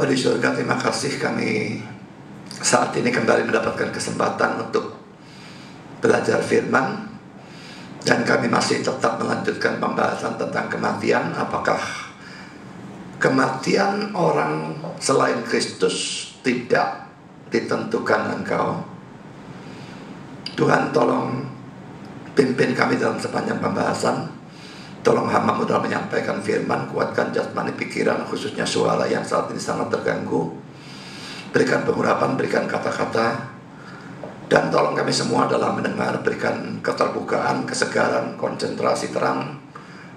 Bapa di surga, terima kasih kami saat ini kembali mendapatkan kesempatan untuk belajar firman. Dan kami masih tetap melanjutkan pembahasan tentang kematian. Apakah kematian orang selain Kristus tidak ditentukan engkau? Tuhan, tolong pimpin kami dalam sepanjang pembahasan. Tolong hamba-Mu dalam menyampaikan firman. Kuatkan jasmani pikiran, khususnya suara yang saat ini sangat terganggu. Berikan pengurapan, berikan kata-kata. Dan tolong kami semua dalam mendengar. Berikan keterbukaan, kesegaran, konsentrasi terang,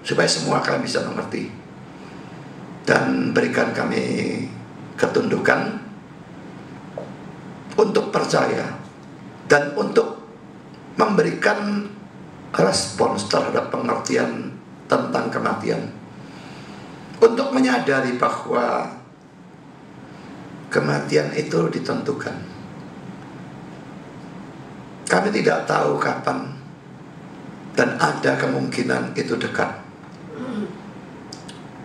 supaya semua kami bisa mengerti. Dan berikan kami ketundukan untuk percaya dan untuk memberikan respons terhadap pengertian tentang kematian, untuk menyadari bahwa kematian itu ditentukan. Kami tidak tahu kapan, dan ada kemungkinan itu dekat.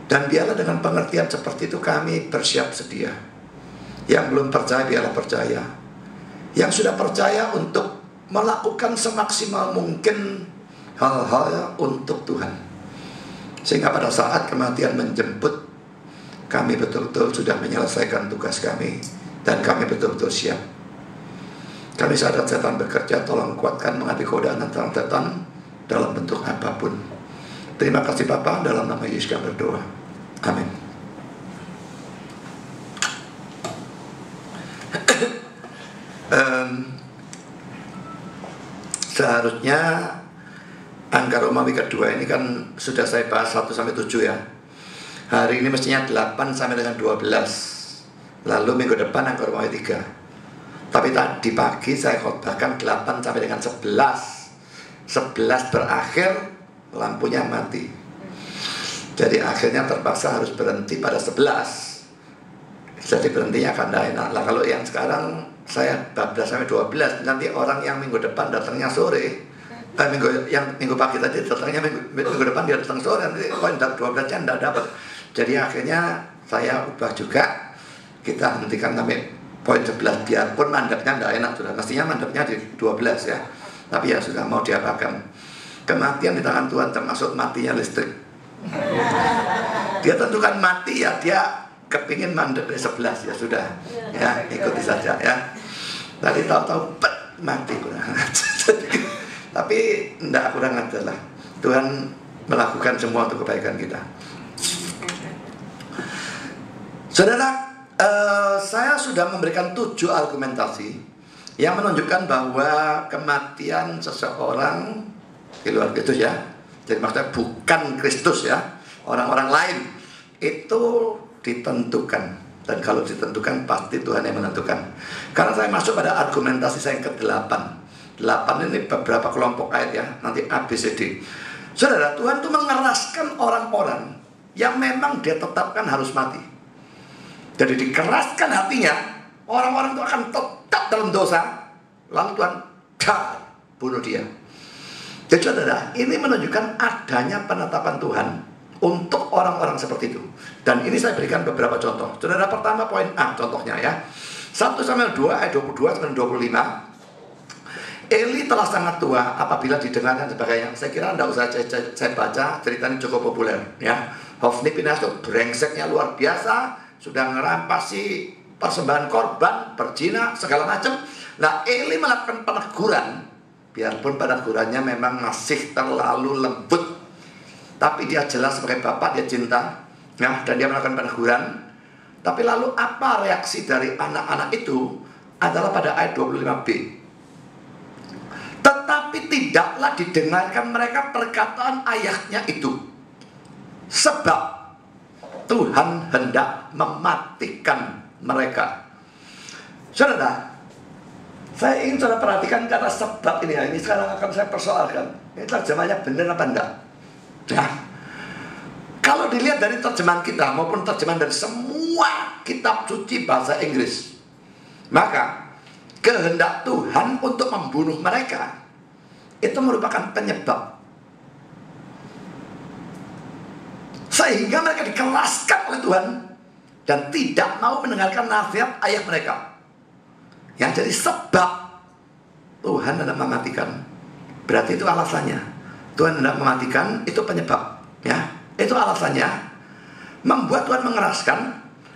Dan biarlah dengan pengertian seperti itu kami bersiap sedia. Yang belum percaya biarlah percaya. Yang sudah percaya untuk melakukan semaksimal mungkin hal-hal untuk Tuhan. Sehingga pada saat kematian menjemput, kami betul-betul sudah menyelesaikan tugas kami. Dan kami betul-betul siap. Kami sadar setan bekerja, tolong kuatkan menghadapi godaan tentang setan dalam bentuk apapun. Terima kasih Bapa, dalam nama Yesus kami berdoa. Amin. Seharusnya angka Romawi kedua ini kan sudah saya bahas 1-7 ya. Hari ini mestinya 8 sampai dengan 12. Lalu minggu depan angka Romawi 3. Tapi tadi pagi saya khotbahkan 8 sampai dengan 11. 11 berakhir, lampunya mati. Jadi akhirnya terpaksa harus berhenti pada 11. Jadi berhentinya akan tidak enak. Lah kalau yang sekarang saya 14 sampai 12, nanti orang yang minggu depan datangnya sore, minggu pagi tadi datangnya minggu depan dia datang sore, nanti poin 12-nya tidak dapat. Jadi akhirnya saya ubah juga, kita hentikan sampai poin 11, biarpun mandapnya tidak enak sudah. Mestinya mandapnya di 12 ya, tapi ya sudah mau diapakan. Kematian di tangan Tuhan, termasuk matinya listrik. Dia tentukan mati ya, dia kepingin mandek dari 11 ya sudah ya, ikuti saja ya. Tadi tahu-tahu mati kurang ajar. Tapi enggak, kurang ajar lah. Tuhan melakukan semua untuk kebaikan kita. Saudara, saya sudah memberikan 7 argumentasi yang menunjukkan bahwa kematian seseorang di luar Kristus ya, jadi maksudnya bukan Kristus ya, orang-orang lain itu ditentukan. Dan kalau ditentukan pasti Tuhan yang menentukan. Karena saya masuk pada argumentasi saya yang ke-8. 8 ini beberapa kelompok ayat ya, nanti A, B, C, D. Saudara, Tuhan itu mengeraskan orang-orang yang memang dia tetapkan harus mati. Jadi dikeraskan hatinya, orang-orang itu akan tetap dalam dosa, lalu Tuhan bunuh dia. Jadi saudara, ini menunjukkan adanya penetapan Tuhan untuk orang-orang seperti itu. Dan ini saya berikan beberapa contoh. Saudara, pertama poin A contohnya ya. 1 Samuel 2 ayat 22 sampai 25. Eli telah sangat tua apabila didengar dan sebagainya. Saya kira tidak usah saya baca, ceritanya cukup populer ya. Hofni Pinehas itu brengseknya luar biasa, sudah ngerampasi persembahan korban, berzina, segala macam. Nah, Eli melakukan peneguran, biarpun penegurannya memang masih terlalu lembut, tapi dia jelas sebagai bapak, dia cinta ya, dan dia melakukan peneguran. Tapi lalu apa reaksi dari anak-anak itu adalah pada ayat 25b. Tetapi tidaklah didengarkan mereka perkataan ayahnya itu, sebab Tuhan hendak mematikan mereka. Saudara, saya ingin saudara perhatikan karena sebab ini ya, ini sekarang akan saya persoalkan. Ini terjemahnya benar apa enggak? Ya. Kalau dilihat dari terjemahan kita maupun terjemahan dari semua kitab suci bahasa Inggris, maka kehendak Tuhan untuk membunuh mereka itu merupakan penyebab sehingga mereka dikeraskan oleh Tuhan dan tidak mau mendengarkan nasihat ayah mereka. Yang jadi sebab Tuhan hendak mematikan. Berarti itu alasannya. Tuhan hendak mematikan, itu penyebab. Ya, itu alasannya. Membuat Tuhan mengeraskan,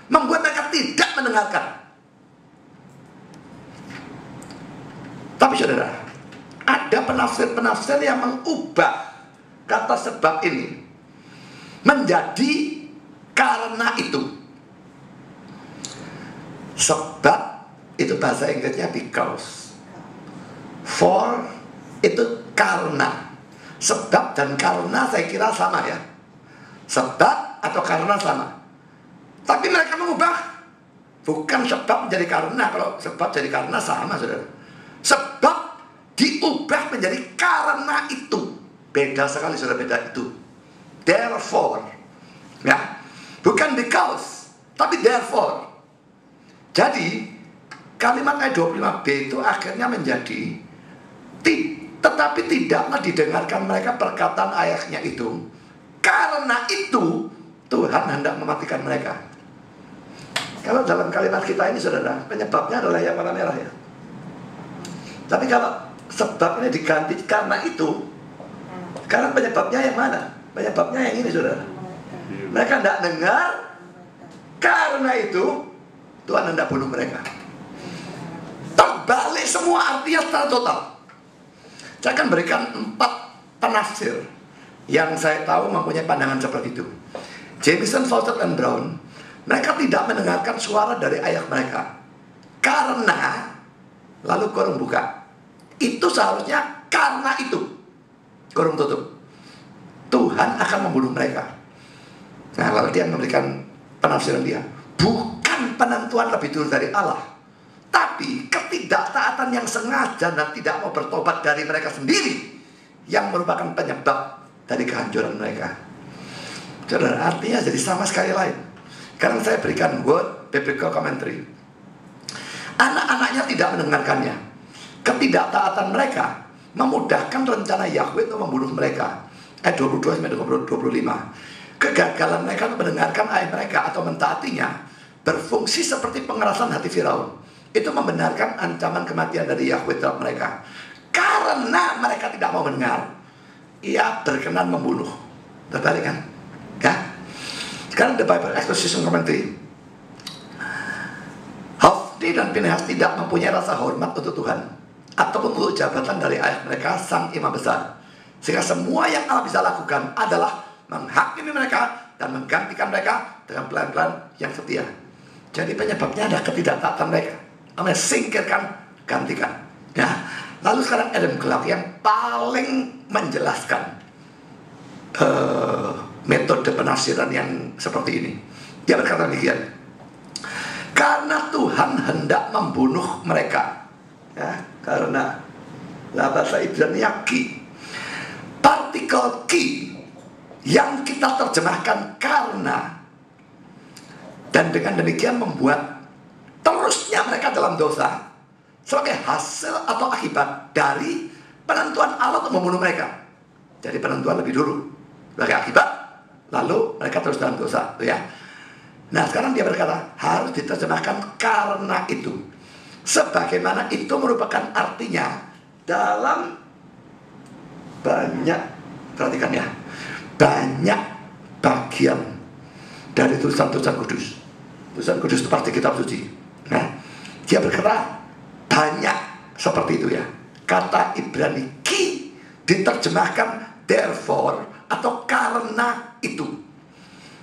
membuat mereka tidak mendengarkan. Tapi saudara, ada penafsir-penafsir yang mengubah kata sebab ini menjadi karena itu. Sebab itu bahasa Inggrisnya because. For itu karena. Sebab dan karena saya kira sama ya. Sebab atau karena sama. Tapi mereka mengubah. Bukan sebab menjadi karena. Kalau sebab jadi karena sama saudara. Sebab diubah menjadi karena itu. Beda sekali saudara, beda itu. Therefore. Ya. Bukan because, tapi therefore. Jadi kalimat ayat 25b itu akhirnya menjadi tetapi tidaklah didengarkan mereka perkataan ayahnya itu. Karena itu Tuhan hendak mematikan mereka. Kalau dalam kalimat kita ini saudara, penyebabnya adalah yang warna merah ya. Tapi kalau sebab ini diganti karena itu, sekarang penyebabnya yang mana? Penyebabnya yang ini saudara. Mereka tidak dengar, karena itu Tuhan hendak bunuh mereka. Terbalik semua artinya secara total. Saya akan berikan 4 penafsir yang saya tahu mempunyai pandangan seperti itu. Jamieson, Fawcett, dan Brown, mereka tidak mendengarkan suara dari ayah mereka karena, lalu kurung buka, itu seharusnya karena itu, kurung tutup, Tuhan akan membunuh mereka. Nah, lalu dia memberikan penafsiran dia, bukan penentuan lebih dulu dari Allah, tapi ketidaktaatan yang sengaja dan tidak mau bertobat dari mereka sendiri yang merupakan penyebab dari kehancuran mereka. Saudara, artinya jadi sama sekali lain. Sekarang saya berikan word biblical commentary. Anak-anaknya tidak mendengarkannya. Ketidaktaatan mereka memudahkan rencana Yahweh untuk membunuh mereka. Ayat 22 sampai 25. Kegagalan mereka untuk mendengarkan ayah mereka atau mentaatinya berfungsi seperti pengerasan hati Firaun. Itu membenarkan ancaman kematian dari Yahweh terhadap mereka. Karena mereka tidak mau mendengar, Ia berkenan membunuh. Terbalik kan? Ya. Sekarang The Bible Exposition Commentary. Hofni dan Pinehas tidak mempunyai rasa hormat untuk Tuhan ataupun untuk jabatan dari ayah mereka, sang imam besar. Sehingga semua yang Allah bisa lakukan adalah menghakimi mereka dan menggantikan mereka dengan pelan-pelan yang setia. Jadi penyebabnya ada ketidaktaatan mereka. Namanya singkirkan, gantikan. Ya. Lalu sekarang Adam Clarke yang paling menjelaskan metode penafsiran yang seperti ini. Dia berkata demikian. Karena Tuhan hendak membunuh mereka. Ya, karena bahasa Ibrani ki. Partikel ki yang kita terjemahkan karena, dan dengan demikian membuat terusnya mereka dalam dosa sebagai hasil atau akibat dari penentuan Allah untuk membunuh mereka. Jadi penentuan lebih dulu sebagai akibat, lalu mereka terus dalam dosa, ya. Nah sekarang dia berkata harus diterjemahkan karena itu, sebagaimana itu merupakan artinya dalam banyak, perhatikan ya, banyak bagian dari tulisan-tulisan kudus. Tulisan kudus itu pasti kitab suci. Nah, dia berkata banyak seperti itu ya. Kata Ibrani ki diterjemahkan therefore atau karena itu.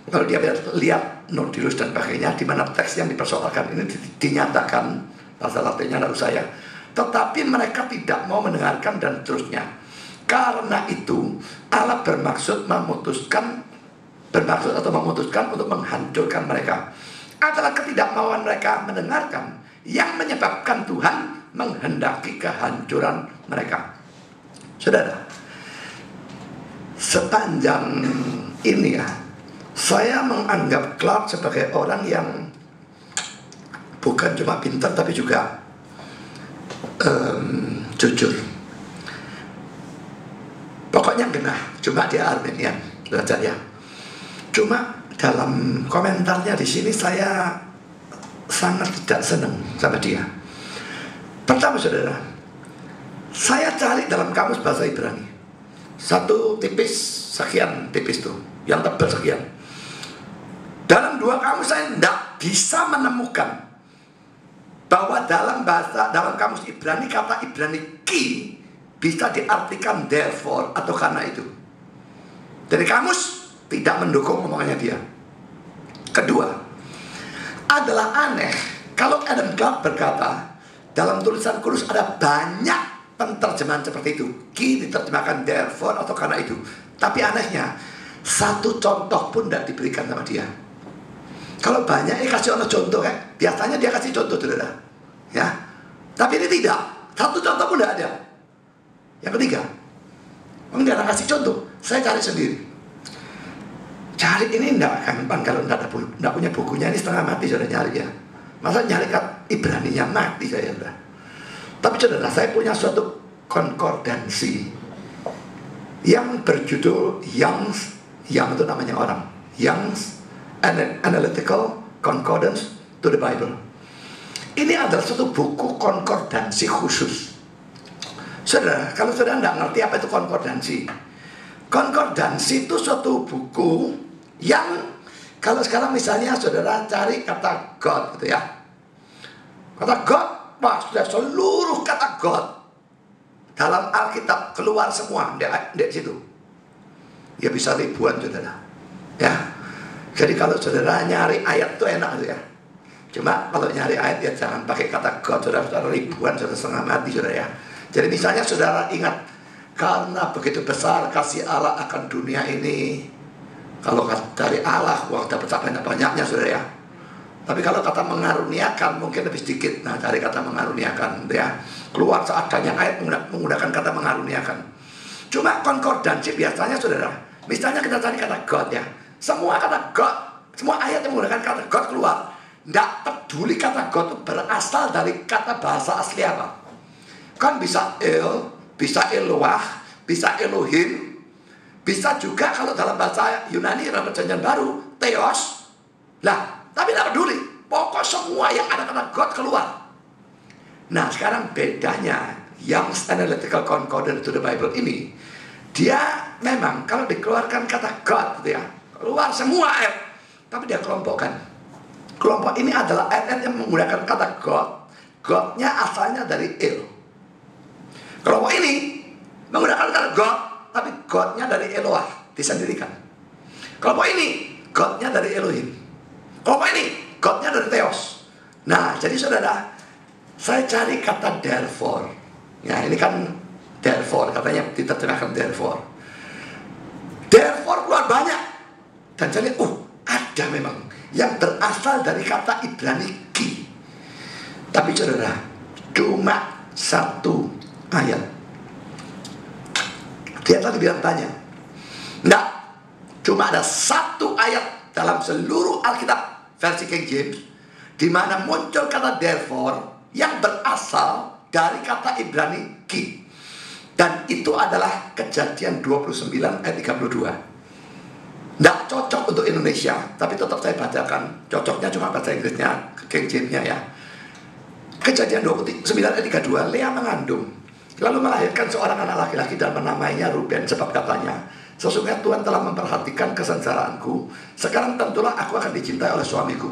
Kalau dia lihat Nordilus dan sebagainya, di mana teks yang dipersoalkan ini dinyatakan, bahasa Latinnya tidak usah ya, tetapi mereka tidak mau mendengarkan dan seterusnya. Karena itu Allah bermaksud memutuskan untuk menghancurkan mereka. Adalah ketidakmauan mereka mendengarkan yang menyebabkan Tuhan menghendaki kehancuran mereka. Saudara, sepanjang ini ya, saya menganggap Clarke sebagai orang yang bukan cuma pintar tapi juga jujur. Pokoknya genah, cuma dia Armenian belajar ya. Cuma dalam komentarnya di sini saya sangat tidak senang sama dia. Pertama saudara, saya cari dalam kamus bahasa Ibrani, satu tipis sekian tipis tuh, yang tebal sekian. Dalam dua kamus saya tidak bisa menemukan bahwa dalam kamus Ibrani kata Ibrani ki bisa diartikan therefore atau karena itu. Dari kamus tidak mendukung omongannya dia. Kedua, adalah aneh kalau Adam Clarke berkata dalam tulisan kudus ada banyak penterjemahan seperti itu. Ki diterjemahkan therefore atau karena itu. Tapi anehnya satu contoh pun tidak diberikan sama dia. Kalau banyak kasih ono contoh kan, biasanya dia kasih contoh saudara, ya. Tapi ini tidak, satu contoh pun tidak ada. Yang ketiga, dia kasih contoh, saya cari sendiri. Cari ini tidak gampang kalau tidak punya bukunya, ini setengah mati sudah nyari ya. Masa nyari Ibraninya mati saya sudah. Tapi saudara, saya punya suatu konkordansi yang berjudul Young's, yang itu namanya orang, Young's Analytical Concordance to the Bible. Ini adalah suatu buku konkordansi khusus. Saudara, kalau saudara tidak ngerti apa itu konkordansi, konkordansi itu suatu buku yang kalau sekarang misalnya saudara cari kata God gitu ya, kata God, wah sudah seluruh kata God dalam Alkitab keluar semua di situ. Ya bisa ribuan saudara, ya. Jadi kalau saudara nyari ayat itu enak tuh ya. Cuma kalau nyari ayat ya jangan pakai kata God, saudara ribuan, saudara setengah mati saudara ya. Jadi misalnya saudara ingat, karena begitu besar kasih Allah akan dunia ini. Kalau dari Allah, wah dapat banyak-banyaknya saudara ya. Tapi kalau kata mengaruniakan mungkin lebih sedikit. Nah dari kata mengaruniakan ya, keluar seadanya ayat menggunakan kata mengaruniakan. Cuma konkordansi biasanya saudara, misalnya kita cari kata God ya, semua kata God, semua ayat yang menggunakan kata God keluar. Tidak peduli kata God itu berasal dari kata bahasa asli apa. Kan bisa bisa Eloah, bisa Elohim, bisa juga kalau dalam bahasa Yunani dalam perjanjian baru Theos. Lah, tapi tidak peduli, pokok semua yang ada kata God keluar. Nah sekarang bedanya Young's Analytical Concordance to the Bible ini, dia memang kalau dikeluarkan kata God gitu ya, keluar semua ayat, tapi dia kelompokkan. Kelompok ini adalah ayat yang menggunakan kata God. God-nya asalnya dari El. Kelompok ini menggunakan kata God, tapi God-nya dari Eloah, disendirikan. Kelompok ini God-nya dari Elohim. Kelompok ini God-nya dari Theos. Nah jadi saudara, saya cari kata therefore. Ya ini kan therefore, katanya diterjemahkan therefore. Therefore keluar banyak. Dan saya lihat, ada memang yang berasal dari kata Ibrani ki. Tapi saudara, cuma satu ayat. Dia tadi bilang tanya, enggak, cuma ada satu ayat dalam seluruh Alkitab versi King James di mana muncul kata therefore yang berasal dari kata Ibrani ki. Dan itu adalah Kejadian 29 ayat 32. Tidak cocok untuk Indonesia, tapi tetap saya bacakan. Cocoknya cuma bahasa Inggrisnya, King James-nya ya. Kejadian 29 ayat 32, Lea mengandung, lalu melahirkan seorang anak laki-laki dan menamainya Ruben, sebab katanya, sesungguhnya Tuhan telah memperhatikan kesengsaraanku, sekarang tentulah aku akan dicintai oleh suamiku.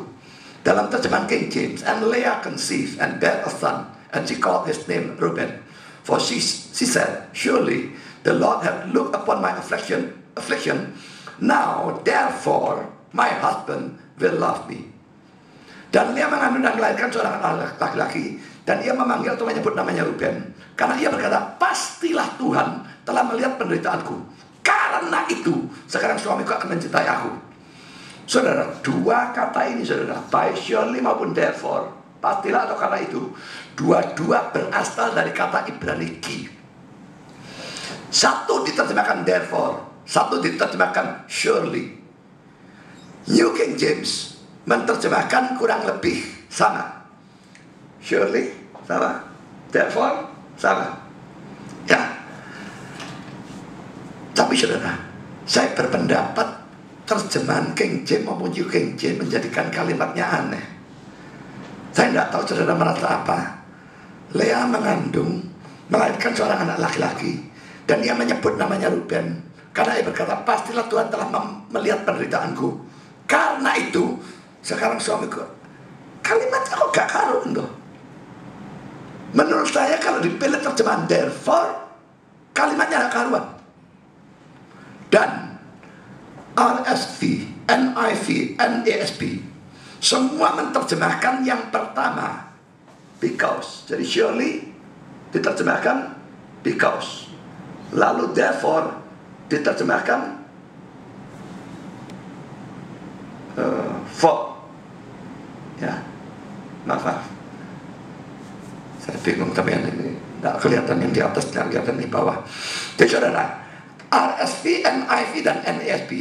Dalam terjemahan King James, and Leah conceived and bare a son, and she called his name Reuben. For she said, surely the Lord hath looked upon my affliction. Now therefore my husband will love me. Dan Leah mengandung dan melahirkan seorang anak laki-laki, dan ia memanggil atau menyebut namanya Reuben, karena ia berkata, pastilah Tuhan telah melihat penderitaanku. Karena itu sekarang suamiku akan mencintai aku. Saudara, dua kata ini saudara, by surely maupun therefore, pastilah atau karena itu, dua-dua berasal dari kata Ibrani ki. Satu diterjemahkan therefore, satu diterjemahkan surely. New King James menerjemahkan kurang lebih sama. Surely sama, therefore sama. Ya. Tapi saudara, saya berpendapat terjemahan King James maupun New King James menjadikan kalimatnya aneh. Saya tidak tahu saudara merasa apa. Lea mengandung, melahirkan seorang anak laki-laki, dan ia menyebut namanya Ruben, karena ia berkata, pastilah Tuhan telah melihat penderitaanku. Karena itu, sekarang suamiku, kalimatnya kok gak karuan tuh. Menurut saya kalau dipilih terjemahan therefore, kalimatnya gak karuan. Dan RSV, NIV, NASB semua menerjemahkan yang pertama because. Jadi surely diterjemahkan because. Lalu therefore diterjemahkan for. Ya, maaf. Saya bingung tapi ini tidak kelihatan yang di atas, tidak kelihatan di bawah. Jadi saudara, RSV, NIV, dan NASB,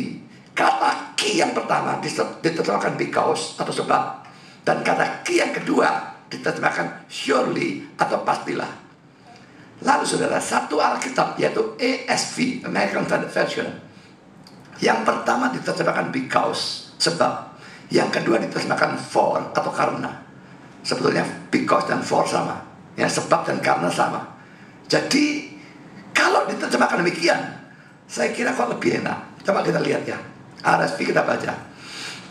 kata key yang pertama diterjemahkan because atau sebab, dan kata key yang kedua diterjemahkan surely atau pastilah. Lalu saudara, satu Alkitab yaitu ASV, American Standard Version, yang pertama diterjemahkan because, sebab. Yang kedua diterjemahkan for atau karena. Sebetulnya because dan for sama, ya, sebab dan karena sama. Jadi kalau diterjemahkan demikian, saya kira kok lebih enak. Coba kita lihat ya, RSV kita baca.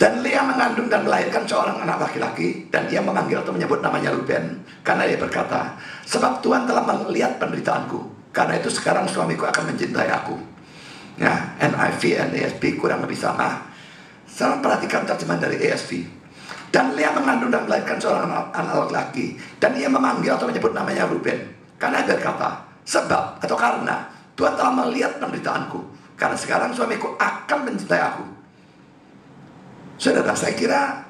Dan Lea mengandung dan melahirkan seorang anak laki-laki, dan ia memanggil atau menyebut namanya Ruben, karena ia berkata, sebab Tuhan telah melihat penderitaanku, karena itu sekarang suamiku akan mencintai aku. Ya, NIV, NASB kurang lebih sama. Sekarang perhatikan terjemahan dari ASV. Dan Lea mengandung dan melahirkan seorang anak laki-laki, dan ia memanggil atau menyebut namanya Ruben, karena ia berkata, sebab atau karena Tuhan telah melihat penderitaanku, karena sekarang suamiku akan mencintai aku. Saudara, saya kira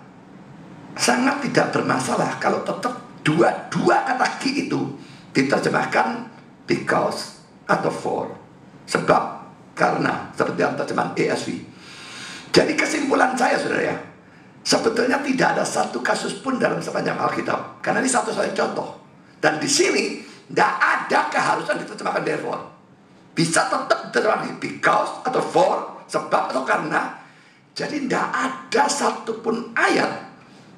sangat tidak bermasalah kalau tetap dua kata key itu diterjemahkan because atau for, sebab, karena, seperti dalam terjemahan ASV. Jadi kesimpulan saya saudara ya, sebetulnya tidak ada satu kasus pun dalam sepanjang Alkitab, karena ini satu-satunya contoh. Dan di sini tidak ada keharusan diterjemahkan therefore. Bisa tetap diterjemahkan because atau for, sebab atau karena. Jadi tidak ada satupun ayat,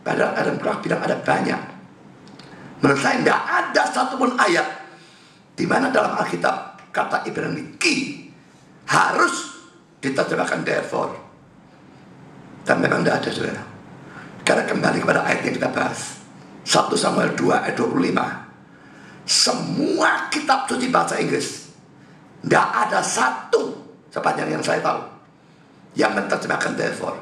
padahal Adam Clark bilang ada banyak. Menurut saya tidak ada satupun ayat di mana dalam Alkitab kata Ibrani ki harus diterjemahkan therefore. Dan memang tidak ada saudara. Karena kembali kepada ayat yang kita bahas, 1 Samuel 2 ayat 25, semua kitab suci bahasa Inggris tidak ada satu sepanjang yang saya tahu yang menerjemahkan therefore.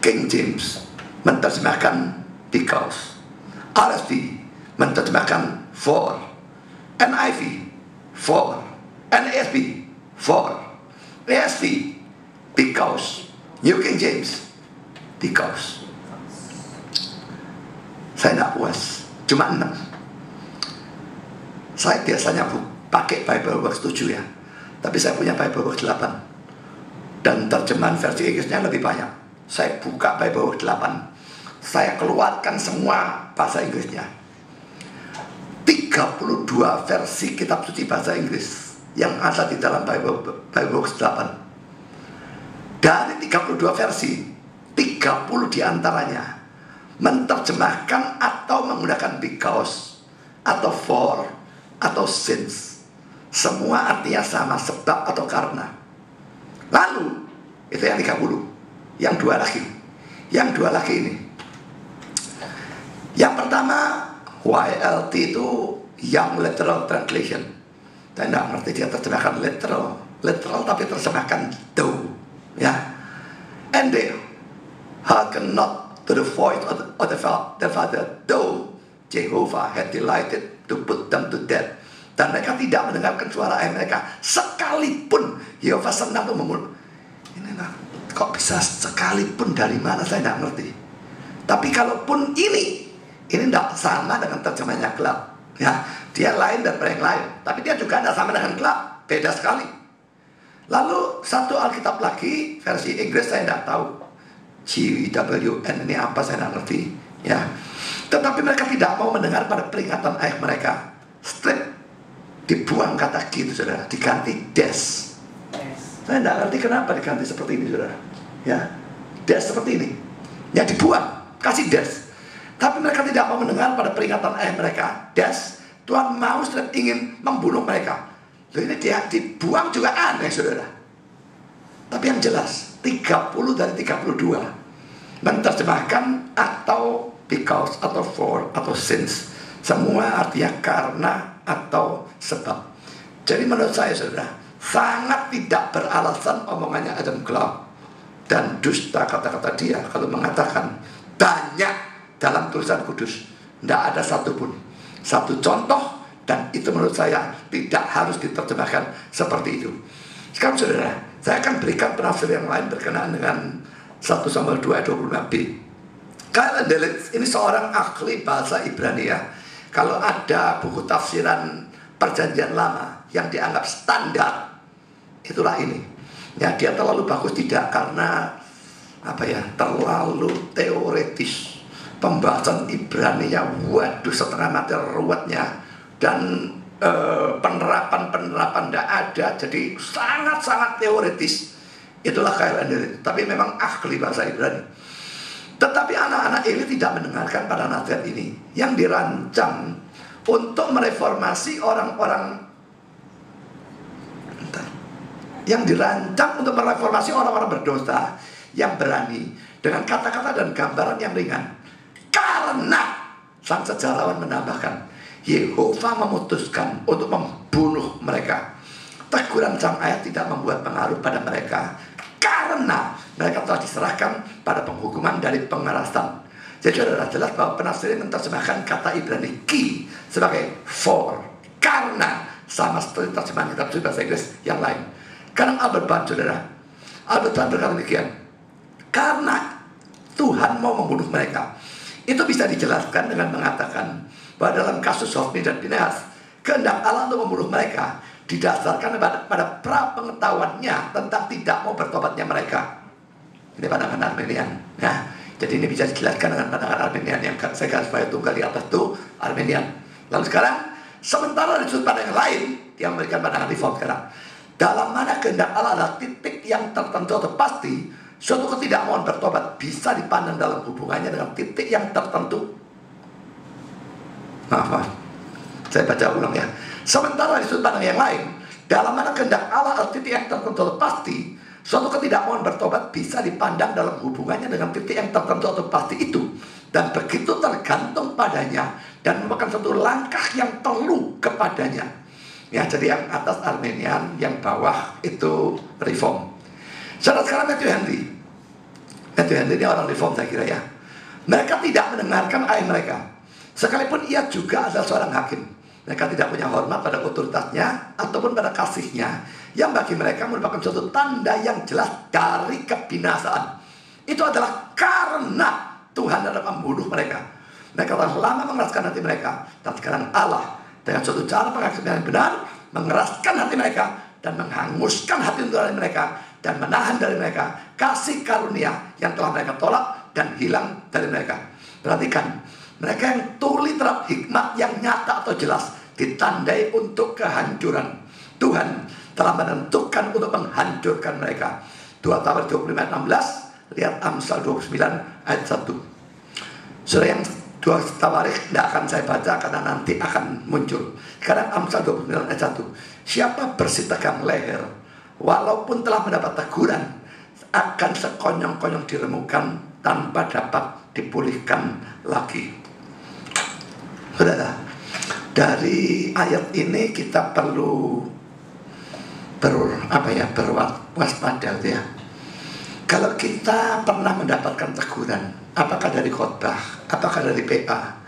King James menerjemahkan because, RSV menerjemahkan for, NIV for, NASB for, ASV because, New King James because. Saya tidak puas, cuma 6. Saya biasanya pakai Bible Works 7 ya, tapi saya punya Bible Works 8. Dan terjemahan versi Inggrisnya lebih banyak. Saya buka Bible Works 8, saya keluarkan semua bahasa Inggrisnya. 32 versi kitab suci bahasa Inggris yang ada di dalam Bible Works 8. Dari 32 versi, 30 diantaranya menerjemahkan atau menggunakan because atau for atau since. Semua artinya sama, sebab atau karena. Lalu itu yang 30, yang dua lagi ini. Yang pertama YLT itu Young Literal Translation. Saya tidak ngerti dia terjemahkan literal tapi terjemahkan though, ya. And they hearken not to the voice of their father, though Jehovah had delighted to put them to death. Dan mereka tidak mendengarkan suara ayah mereka, sekalipun Yehova senang untuk membunuh. Ini kok bisa sekalipun, dari mana saya tidak ngerti. Tapi kalaupun ini tidak sama dengan terjemahnya gelap, ya, dia lain daripada yang lain. Tapi dia juga tidak sama dengan gelap, beda sekali. Lalu satu Alkitab lagi versi Inggris saya tidak tahu, GWN ini apa saya tidak ngerti, ya. Tetapi mereka tidak mau mendengar pada peringatan ayah mereka. Strip, dibuang kata gitu saudara, diganti des. Saya tidak ngerti kenapa diganti seperti ini, saudara. Ya, dash seperti ini. Ya dibuang, kasih dash. Tapi mereka tidak mau mendengar pada peringatan ayah mereka. Dash, Tuhan mau dan ingin membunuh mereka. Loh, ini dia dibuang juga aneh, saudara. Tapi yang jelas 30 dari 32 menerjemahkan atau because atau for atau since. Semua artinya karena atau sebab. Jadi menurut saya, saudara, sangat tidak beralasan omongannya Adam Clarke dan dusta kata-kata dia kalau mengatakan banyak dalam tulisan kudus. Tidak ada satupun. Satu contoh, dan itu menurut saya tidak harus diterjemahkan seperti itu. Sekarang, saudara, saya akan berikan penafsir yang lain berkenaan dengan 1 Samuel 2 ayat 25b. Kyle Endelitz ini seorang ahli bahasa Ibrani, ya. Kalau ada buku tafsiran Perjanjian Lama yang dianggap standar, itulah ini. Ya, dia terlalu bagus tidak karena terlalu teoretis. Pembahasan Ibrani-nya waduh setengah mati ruwetnya, dan penerapan tidak ada, jadi sangat-sangat teoretis. Itulah Kyle Endelitz, tapi memang ahli bahasa Ibrani. Tetapi anak-anak ini tidak mendengarkan pada nasihat ini yang dirancang untuk mereformasi orang-orang berdosa yang berani dengan kata-kata dan gambaran yang ringan. Karena sang sejarawan menambahkan, Yehova memutuskan untuk membunuh mereka. Teguran sang ayah tidak membuat pengaruh pada mereka, karena mereka telah diserahkan pada penghukuman dari pengerasan. Jadi sudah jelas bahwa penafsir menerjemahkan kata Ibrani ki sebagai for, karena, sama seperti terjemahan kitab suci bahasa Inggris yang lain. Karena Albert Barnes, saudara, Albert Barnes berkata demikian, karena Tuhan mau membunuh mereka. Itu bisa dijelaskan dengan mengatakan bahwa dalam kasus Hofni dan Pinehas, kehendak Allah untuk membunuh mereka didasarkan pada pra-pengetahuannya tentang tidak mau bertobatnya mereka. Ini pandangan Armenian. Nah, jadi ini bisa dijelaskan dengan pandangan Armenian yang saya garis bawahi tunggal di atas itu Armenian. Lalu sekarang, sementara di sudut pandang yang lain, yang memberikan pandangan reform sekarang, dalam mana kehendak Allah adalah titik yang tertentu atau pasti, suatu ketidakmauan bertobat bisa dipandang dalam hubungannya dengan titik yang tertentu. Maaf, saya baca ulang ya. Sementara di sudut pandang yang lain, dalam mana kehendak Allah adalah titik yang tertentu atau pasti, suatu ketidakmauan bertobat bisa dipandang dalam hubungannya dengan titik yang tertentu atau pasti itu, dan begitu tergantung padanya dan merupakan suatu langkah yang perlu kepadanya. Ya, jadi yang atas Armenian, yang bawah itu reform. Sekarang Matthew Henry ini orang reform, saya kira, ya. Mereka tidak mendengarkan ayah mereka, sekalipun ia juga adalah seorang hakim. Mereka tidak punya hormat pada otoritasnya ataupun pada kasihnya, yang bagi mereka merupakan suatu tanda yang jelas dari kebinasaan. Itu adalah karena Tuhan adalah membunuh mereka. Mereka telah lama mengeraskan hati mereka, dan sekarang Allah dengan suatu cara penghakiman yang benar mengeraskan hati mereka dan menghanguskan hati nurani mereka dan menahan dari mereka kasih karunia yang telah mereka tolak dan hilang dari mereka. Perhatikan, mereka yang tuli terhadap hikmat yang nyata atau jelas ditandai untuk kehancuran. Tuhan telah menentukan untuk menghancurkan mereka. 2 Tawarikh 25 ayat 16, lihat Amsal 29 ayat 1. Surah yang 2 Tawarikh tidak akan saya baca karena nanti akan muncul. Sekarang Amsal 29 ayat 1. Siapa bersih tegang leher, walaupun telah mendapat teguran, akan sekonyong-konyong diremukan tanpa dapat dipulihkan lagi. Saudara, dari ayat ini kita perlu berwaspada, ya. Kalau kita pernah mendapatkan teguran, apakah dari khotbah, apakah dari PA,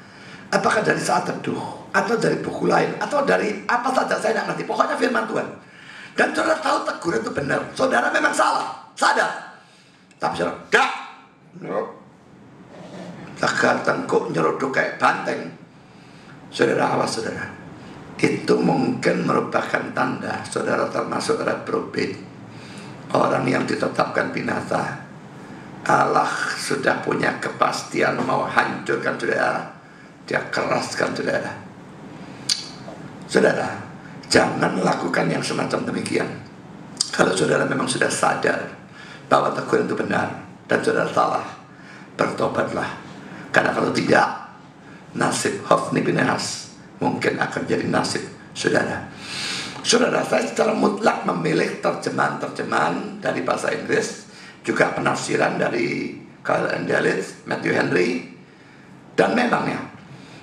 apakah dari saat teduh, atau dari buku lain, atau dari apa saja, saya tidak ngerti, pokoknya firman Tuhan, dan saudara tahu teguran itu benar, saudara memang salah, sadar, tapi saudara enggak, tegar tengkuk nyeruduk kayak banteng. Saudara, awas saudara, itu mungkin merupakan tanda saudara termasuk reprobate, orang yang ditetapkan binasa. Allah sudah punya kepastian mau hancurkan saudara, dia keraskan saudara. Saudara, jangan lakukan yang semacam demikian. Kalau saudara memang sudah sadar bahwa teguran itu benar dan saudara salah, bertobatlah. Karena kalau tidak, nasib Hofni Pinehas mungkin akan jadi nasib saudara. Saudara, saya secara mutlak memilih terjemahan-terjemahan dari bahasa Inggris, juga penafsiran dari Carl Endelit, Matthew Henry. Dan memangnya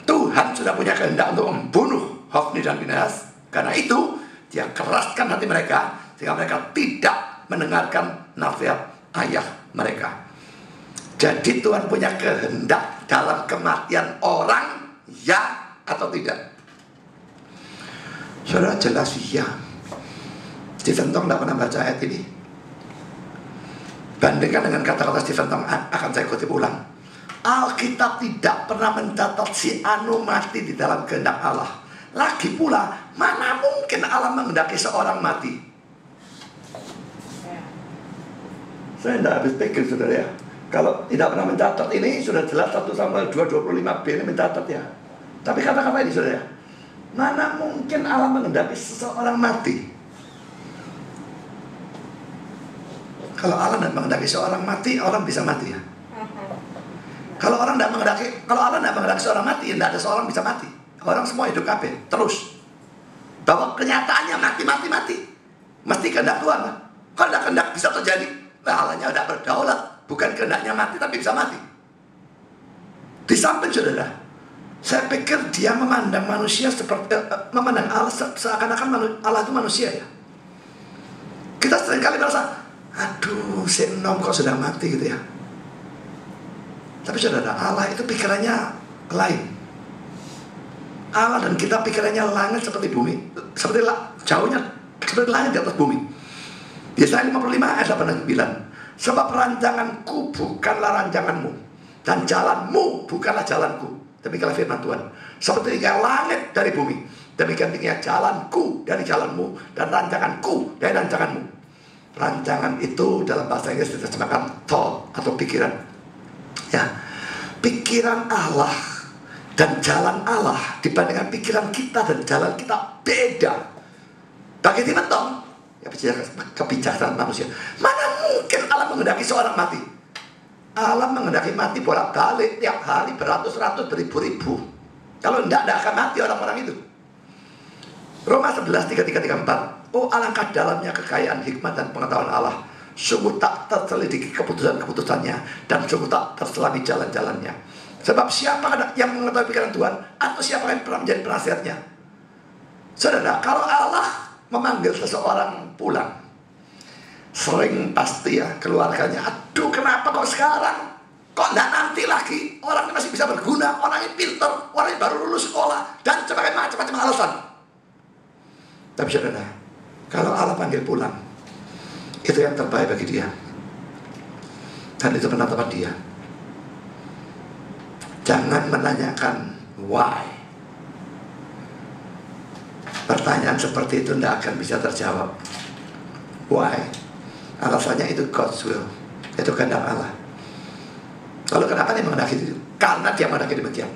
Tuhan sudah punya kehendak untuk membunuh Hofni dan Pinehas. Karena itu dia keraskan hati mereka sehingga mereka tidak mendengarkan nasihat ayah mereka. Jadi Tuhan punya kehendak dalam kematian orang, ya atau tidak? Saudara, jelas iya. Stephen Tong tidak pernah baca ayat ini. Bandingkan dengan kata-kata Stephen Tong, akan saya kutip ulang. Alkitab tidak pernah mencatat si Anu mati di dalam kehendak Allah. Lagi pula, mana mungkin Allah menghendaki seorang mati? Saya tidak habis pikir, saudara ya. Kalau tidak pernah mencatat ini, sudah jelas 1 Samuel 2:25b ini mencatat ya. Tapi kata-kata ini, saudara ya, mana mungkin Allah menghendaki seseorang mati? Kalau Allah tidak menghendaki seorang mati, orang bisa mati ya. Kalau Allah tidak menghendaki seorang mati, tidak ada seorang bisa mati. Orang semua hidup kabeh terus. Bahwa kenyataannya mati. Mesti kehendak Tuhan. Kalau tidak kehendak bisa terjadi. Nah, Allahnya tidak berdaulat. Bukan kehendaknya mati, tapi bisa mati. Di samping saudara, saya pikir dia memandang manusia seperti memandang Allah seakan-akan Allah itu manusia ya. Kita seringkali merasa, aduh, si Enom kok sudah mati gitu ya. Tapi saudara, Allah itu pikirannya lain. Allah dan kita pikirannya langit seperti bumi, seperti jauhnya seperti langit di atas bumi. Yesaya 55 ayat 8 dan 9. Sebab rancanganku bukanlah rancanganmu, dan jalanmu bukanlah jalanku. Demikianlah firman Tuhan. Seperti tingginya langit dari bumi, demikian tingginya jalanku dari jalanmu, dan rancanganku dari rancanganmu. Rancangan itu dalam bahasa Inggris diterjemahkan thought atau pikiran. Ya, pikiran Allah dan jalan Allah dibandingkan pikiran kita dan jalan kita beda. Bagi Stephen Tong, ya kebijaksanaan manusia. Mana mungkin Allah menghendaki seorang mati? Allah menghendaki mati bolak-balik tiap hari beratus-ratus, beribu-ribu. Kalau tidak akan mati orang-orang itu. Roma 11:33-34. Oh, alangkah dalamnya kekayaan hikmat dan pengetahuan Allah. Sungguh tak terselidiki keputusan-keputusannya, dan sungguh tak terselami jalan-jalannya. Sebab siapa yang mengetahui pikiran Tuhan, atau siapa yang pernah menjadi penasihatnya? Saudara, kalau Allah memanggil seseorang pulang, sering pasti ya keluarganya, aduh kenapa kok sekarang? Kok enggak nanti lagi? Orang ini masih bisa berguna, orang ini pintar, orang ini baru lulus sekolah, dan macam-macam alasan. Tapi saudara, kalau Allah panggil pulang, itu yang terbaik bagi dia. Dan itu penetapan dia. Jangan menanyakan why. Pertanyaan seperti itu tidak akan bisa terjawab. Why? Alasannya itu God's will. Itu kehendak Allah. Lalu kenapa dia menghendaki itu? Karena dia menghendaki demikian.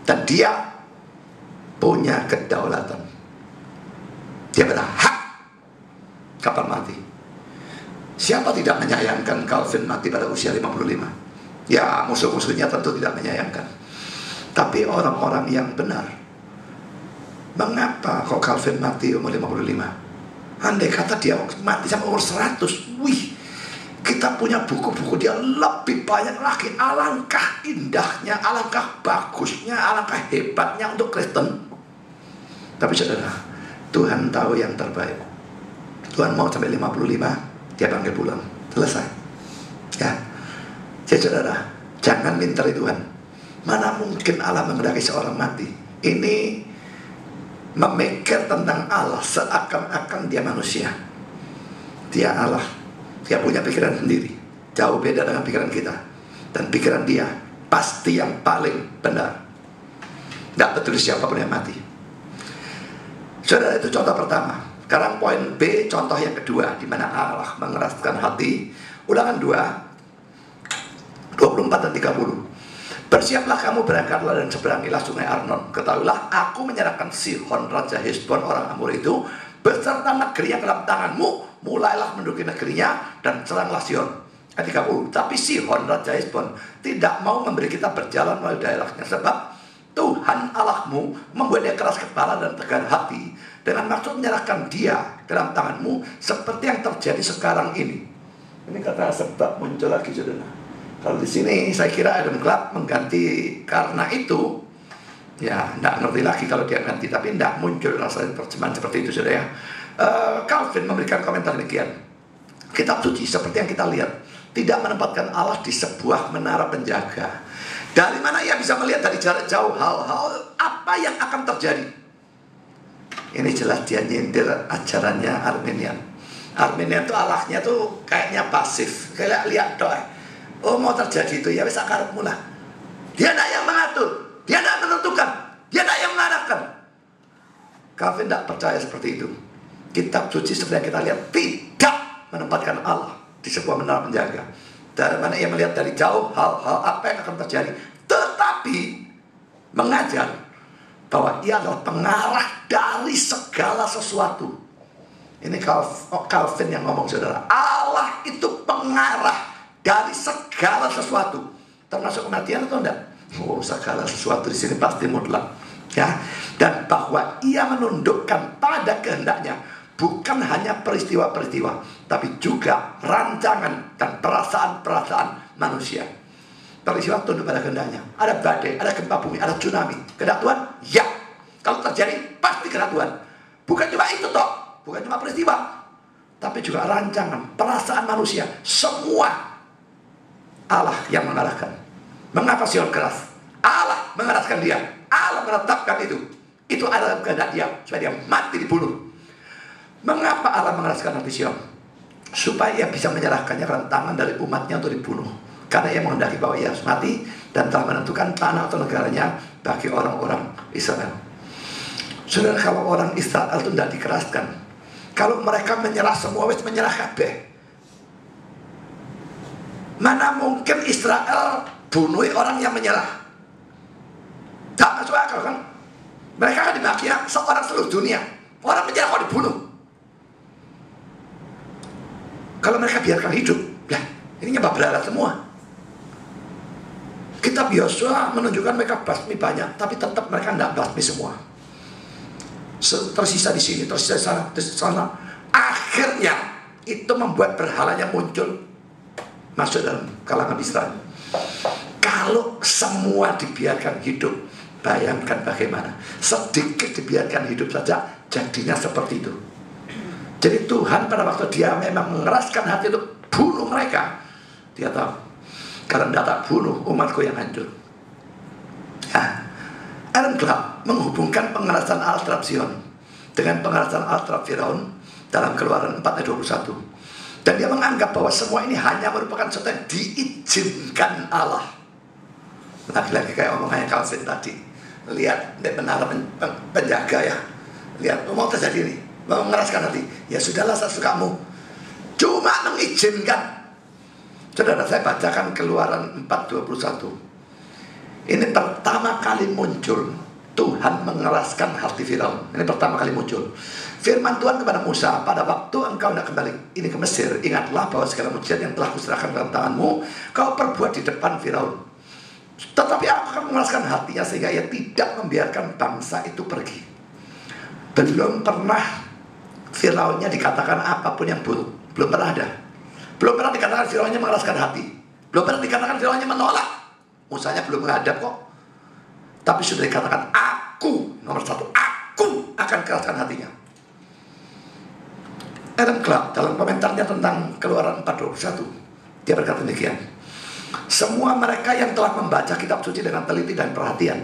Dan dia punya kedaulatan. Dia berhak kapan mati. Siapa tidak menyayangkan Calvin mati pada usia 55? Ya, musuh-musuhnya tentu tidak menyayangkan. Tapi orang-orang yang benar, mengapa kok Calvin mati umur 55? Andai kata dia mati sampai umur 100, wih, kita punya buku-buku dia lebih banyak lagi. Alangkah indahnya, alangkah bagusnya, alangkah hebatnya untuk Kristen. Tapi saudara, Tuhan tahu yang terbaik. Tuhan mau sampai 55, dia panggil pulang. Selesai. Ya. Jadi saudara, jangan minteri Tuhan. Mana mungkin Allah menghendaki seorang mati? Ini memikir tentang Allah seakan-akan dia manusia. Dia Allah. Dia punya pikiran sendiri. Jauh beda dengan pikiran kita. Dan pikiran dia pasti yang paling benar. Tidak peduli siapapun yang mati. Saudara, itu contoh pertama. Sekarang poin B, contoh yang kedua, di mana Allah mengeraskan hati. Ulangan 2 24 dan 30. Bersiaplah kamu, berangkatlah dan seberangilah sungai Arnon. Ketahuilah aku menyerahkan Sihon raja Hesbon orang Amor itu beserta negeri yang dalam tanganmu. mulailah menduduki negerinya dan seranglah Sion. Ayat 30. Tapi Sihon, Raja Hesbon, tidak mau memberi kita berjalan melalui daerahnya, sebab Tuhan Allahmu membuat dia keras kepala dan tegar hati, dengan maksud menyerahkan dia dalam tanganmu, seperti yang terjadi sekarang ini. Ini kata sebab muncul lagi, saudara. Kalau di sini saya kira Adam Clarke mengganti karena itu. Ya, tidak ngerti lagi kalau dia ganti, tapi tidak muncul rasanya terjemahan seperti itu, saudara ya. Calvin memberikan komentar demikian. Kitab suci seperti yang kita lihat tidak menempatkan Allah di sebuah menara penjaga. Dari mana ia bisa melihat dari jarak jauh hal-hal apa yang akan terjadi? Ini jelas dia nyindir ajarannya Arminian. Arminian itu Allahnya tuh kayaknya pasif, kayak lihat doa. Oh, mau terjadi itu ya wis akarepmu lah. Dia tidak yang mengatur, dia tidak menentukan, dia tidak yang mengarahkan. Calvin tidak percaya seperti itu. Kitab suci seperti yang kita lihat tidak menempatkan Allah di sebuah menara penjaga. Dari mana ia melihat dari jauh hal-hal apa yang akan terjadi, tetapi mengajar bahwa ia adalah pengarah dari segala sesuatu. Ini Calvin yang ngomong, saudara. Allah itu pengarah dari segala sesuatu, termasuk kematian atau enggak? Oh, segala sesuatu di sini pasti mutlak, ya. Dan bahwa ia menundukkan pada kehendaknya bukan hanya peristiwa-peristiwa, tapi juga rancangan dan perasaan-perasaan manusia. Peristiwa tunduk pada kehendaknya. Ada badai, ada gempa bumi, ada tsunami. Kehendak Tuhan? Ya. Kalau terjadi, pasti kehendak Tuhan. Bukan cuma itu toh, bukan cuma peristiwa, tapi juga rancangan, perasaan manusia. Semua Allah yang mengarahkan. Mengapa Sion keras? Allah mengeraskan dia. Allah menetapkan itu. Itu adalah kehendak dia, supaya dia mati dibunuh. Mengapa Allah mengeraskan hati Sion? Supaya ia bisa menyerahkannya rentangan dari umatnya untuk dibunuh. Karena ia menghendaki bahwa ia harus mati dan telah menentukan tanah atau negaranya bagi orang-orang Israel. Saudara, kalau orang Israel itu tidak dikeraskan, kalau mereka menyerah semua, wis menyerah kabeh, mana mungkin Israel bunuh orang yang menyerah? Tak masuk akal kan? Mereka kan dimaki seorang seluruh dunia. Orang menyerah kok dibunuh. Kalau mereka biarkan hidup, ya ini nyembah berhala semua. Kitab Yosua menunjukkan mereka basmi banyak, tapi tetap mereka tidak basmi semua. Tersisa di sini, tersisa di sana. Akhirnya itu membuat berhalanya muncul masuk dalam kalangan Israel. Kalau semua dibiarkan hidup, bayangkan bagaimana. Sedikit dibiarkan hidup saja, jadinya seperti itu. Jadi Tuhan pada waktu dia memang mengeraskan hati untuk bunuh mereka, dia tahu, kalau tidak tak bunuh, umatku yang hancur. Ya. Adam Clarke menghubungkan pengerasan Allah terhadap Sion dengan pengerasan Allah terhadap Firaun dalam Keluaran 4 ayat 21. Dan dia menganggap bahwa semua ini hanya merupakan sesuatu yang diizinkan Allah. Lagi-lagi kayak omongannya Calvin tadi. Lihat, menara penjaga ya. Lihat, mau terjadi ini, mau mengeraskan hati. Ya sudahlah, sesukamu. Cuma mengizinkan. Saudara, saya bacakan Keluaran 4:21. Ini pertama kali muncul Tuhan mengeraskan hati Firaun. Ini pertama kali muncul. Firman Tuhan kepada Musa, pada waktu engkau hendak kembali ini ke Mesir, ingatlah bahwa segala mujizat yang telah kuserahkan dalam tanganmu, kau perbuat di depan Firaun. Tetapi aku akan mengeraskan hatinya sehingga ia tidak membiarkan bangsa itu pergi. Belum pernah Firaunnya dikatakan apapun yang buruk. Belum pernah ada. Belum pernah dikatakan Firaunnya mengeraskan hati. Belum pernah dikatakan Firaunnya menolak. Musanya belum menghadap kok. Tapi sudah dikatakan, aku, nomor satu, aku akan keraskan hatinya. Adam Clarke dalam komentarnya tentang Keluaran 4:21, dia berkata demikian. Semua mereka yang telah membaca kitab suci dengan teliti dan perhatian,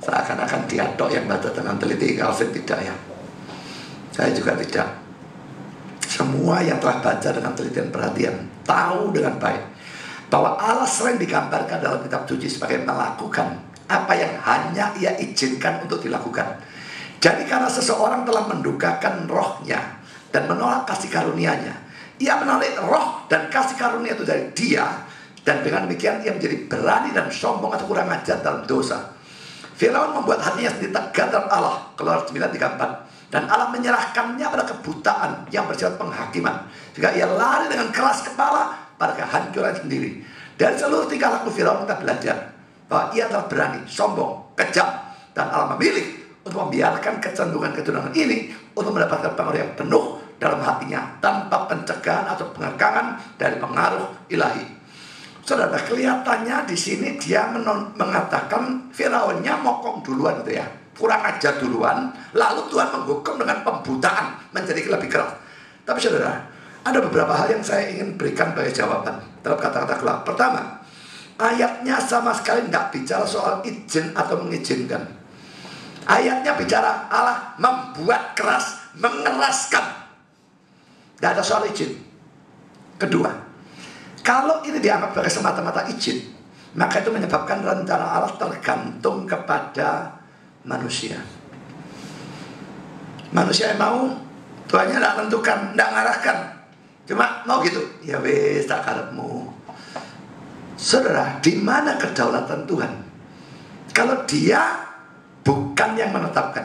seakan-akan dia tok yang baca dengan teliti, Calvin tidak ya. Saya juga tidak. Semua yang telah baca dengan teliti dan perhatian tahu dengan baik bahwa Allah sering digambarkan dalam kitab suci sebagai melakukan apa yang hanya ia izinkan untuk dilakukan. Jadi karena seseorang telah mendukakan rohnya dan menolak kasih karunia-Nya, ia menolak roh dan kasih karunia itu dari dia, dan dengan demikian ia menjadi berani dan sombong atau kurang ajar dalam dosa. Firaun membuat hatinya sendiri tegar dalam Allah. Keluaran 9:34. Dan Allah menyerahkannya pada kebutaan yang bersifat penghakiman, sehingga ia lari dengan keras kepala pada kehancuran sendiri. Dari seluruh tingkah laku Firaun kita belajar bahwa ia telah berani, sombong, kejam, dan Allah memilih untuk membiarkan kecenderungan-kecenderungan ini untuk mendapatkan pengaruh yang penuh dalam hatinya tanpa pencegahan atau pengekangan dari pengaruh ilahi. Saudara, kelihatannya di sini dia mengatakan Firaunnya mokong duluan gitu ya, kurang ajar duluan, lalu Tuhan menghukum dengan pembutaan menjadi lebih keras. Tapi saudara, ada beberapa hal yang saya ingin berikan sebagai jawaban dalam kata-kata kelak. Pertama, ayatnya sama sekali tidak bicara soal izin atau mengizinkan. Ayatnya bicara Allah membuat keras, mengeraskan. Tidak ada soal izin. Kedua, kalau ini dianggap sebagai semata-mata izin, maka itu menyebabkan rencana Allah tergantung kepada manusia. Manusia yang mau, Tuhannya tidak tentukan, tidak ngarahkan. Cuma mau gitu, ya wis tak karepmu. Saudara, di mana kedaulatan Tuhan? Kalau dia bukan yang menetapkan,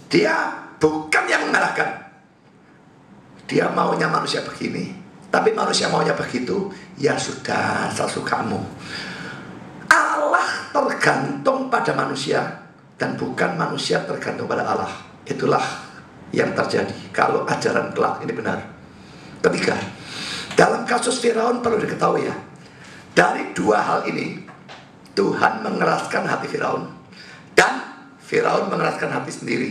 dia bukan yang mengarahkan, dia maunya manusia begini, tapi manusia maunya begitu, ya sudah, sesukamu. Allah tergantung pada manusia, dan bukan manusia tergantung pada Allah. Itulah yang terjadi kalau ajaran kelak ini benar. Ketiga, dalam kasus Firaun perlu diketahui ya, dari dua hal ini Tuhan mengeraskan hati Firaun dan Firaun mengeraskan hati sendiri.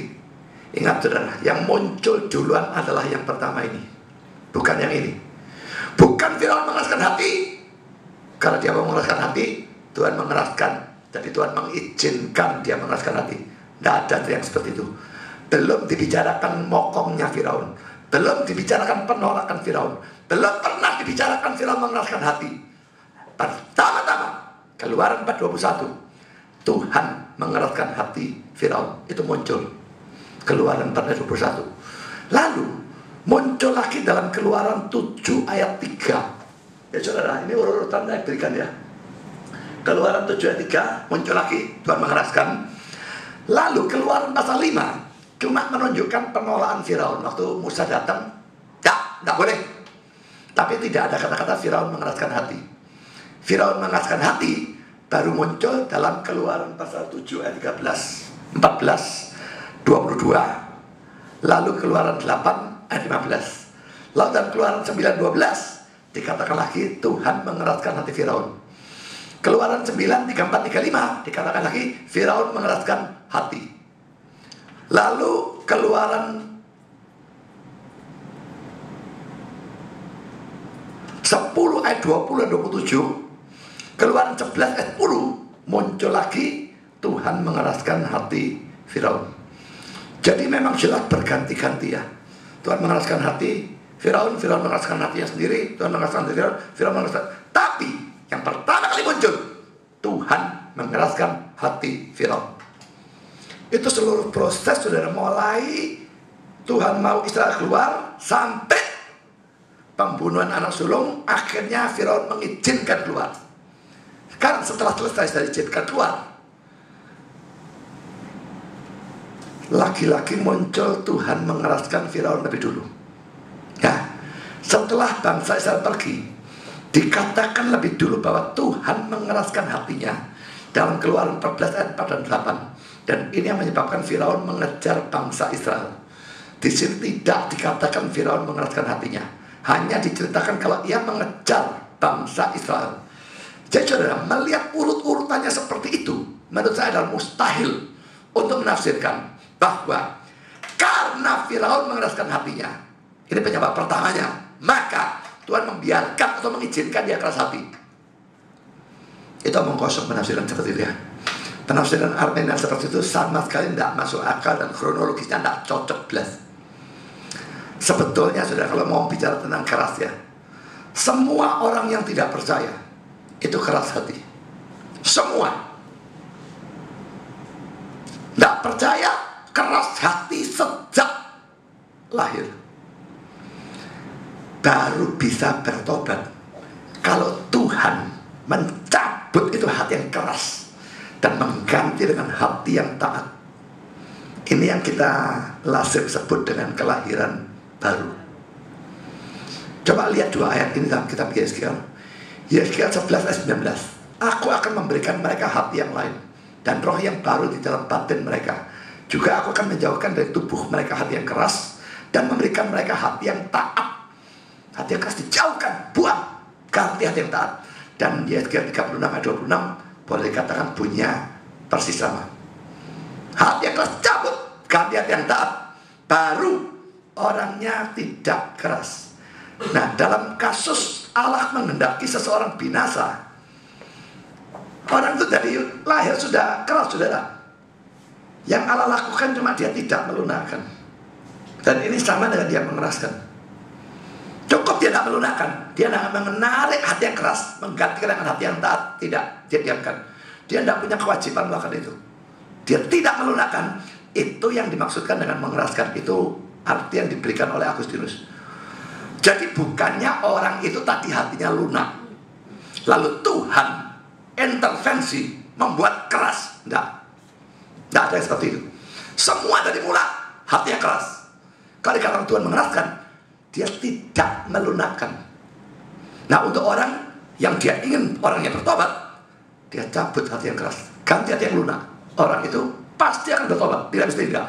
Ingat saudara, yang muncul duluan adalah yang pertama ini, bukan yang ini. Bukan Firaun mengeraskan hati. Kalau dia mau mengeraskan hati, Tuhan mengeraskan. Jadi Tuhan mengizinkan dia mengeraskan hati. Tidak ada yang seperti itu. Belum dibicarakan mokongnya Firaun, belum dibicarakan penolakan Firaun, belum pernah dibicarakan Firaun mengeraskan hati. Pertama-tama Keluaran 4:21, Tuhan mengeraskan hati Firaun. Itu muncul Keluaran 4:21. Lalu muncul lagi dalam Keluaran 7 ayat 3. Ya saudara, ini urutan saya berikan ya. Keluaran 7 ayat 3 muncul lagi, Tuhan mengeraskan. Lalu Keluaran pasal 5 cuma menunjukkan penolakan Firaun. Waktu Musa datang, tidak boleh. Tapi tidak ada kata-kata Firaun mengeraskan hati. Firaun mengeraskan hati baru muncul dalam Keluaran pasal 7 ayat 13, 14, 22. Lalu Keluaran 8 ayat 15. Lalu dalam Keluaran 9, 12 dikatakan lagi Tuhan mengeraskan hati Firaun. Keluaran 9, 34, 35 dikatakan lagi Firaun mengeraskan hati. Lalu Keluaran 10 ayat 20 dan 27, Keluaran 11 ayat 10 muncul lagi Tuhan mengeraskan hati Firaun. Jadi memang jelas berganti-ganti ya. Tuhan mengeraskan hati Firaun, Firaun mengeraskan hatinya sendiri, Tuhan mengeraskan hati Firaun, Firaun mengeraskan. Tapi yang pertama kali muncul, Tuhan mengeraskan hati Firaun. Itu seluruh proses saudara, mulai Tuhan mau Israel keluar sampai pembunuhan anak sulung, akhirnya Firaun mengizinkan keluar. Sekarang setelah selesai dari izinkan keluar, lagi-lagi muncul Tuhan mengeraskan Firaun lebih dulu. Ya, setelah bangsa Israel pergi, dikatakan lebih dulu bahwa Tuhan mengeraskan hatinya dalam Keluaran 14 ayat 4 dan 8. Dan ini yang menyebabkan Firaun mengejar bangsa Israel. Di sini tidak dikatakan Firaun mengeraskan hatinya, hanya diceritakan kalau ia mengejar bangsa Israel. Jadi saudara, melihat urut-urutannya seperti itu, menurut saya adalah mustahil untuk menafsirkan bahwa karena Firaun mengeraskan hatinya, ini penyebab pertamanya, maka Tuhan membiarkan atau mengizinkan dia keras hati. Itu omong kosong penafsiran seperti itu ya. Penafsiran Armenian seperti itu sama sekali tidak masuk akal dan kronologisnya tidak cocok belas. Sebetulnya saudara, kalau mau bicara tentang keras ya, semua orang yang tidak percaya itu keras hati. Semua tidak percaya keras hati sejak lahir. Baru bisa bertobat kalau Tuhan mencabut itu hati yang keras dan mengganti dengan hati yang taat. Ini yang kita lazim sebut dengan kelahiran baru. Coba lihat 2 ayat ini dalam kitab Yeskiel. Yeskiel 11 ayat 19. Aku akan memberikan mereka hati yang lain dan roh yang baru di dalam batin mereka. Juga aku akan menjauhkan dari tubuh mereka hati yang keras dan memberikan mereka hati yang taat. Hati yang keras dijauhkan, buang, ganti hati yang taat. Dan Yeskiel 36 ayat 26 boleh dikatakan punya persis sama. Hati yang keras cabut, ganti hati yang taat, baru orangnya tidak keras. Nah, dalam kasus Allah menghendaki seseorang binasa, orang itu dari lahir sudah keras, saudara. Yang Allah lakukan cuma dia tidak melunakkan. Dan ini sama dengan dia mengeraskan. Cukup dia tidak melunakkan, dia tidak menarik hati yang keras, menggantikan dengan hati yang taat. Tidak, dia diamkan. Dia tidak punya kewajiban melakukan itu. Dia tidak melunakkan. Itu yang dimaksudkan dengan mengeraskan. Itu arti yang diberikan oleh Agustinus. Jadi bukannya orang itu tadi hatinya lunak, lalu Tuhan intervensi membuat keras. Tidak ada yang seperti itu. Semua dari mula hatinya keras. Kalau dikatakan Tuhan mengeraskan, dia tidak melunakkan. Nah, untuk orang yang dia ingin orangnya bertobat, dia cabut hati yang keras, ganti hati yang lunak. Orang itu pasti akan bertobat, tidak bisa tidak.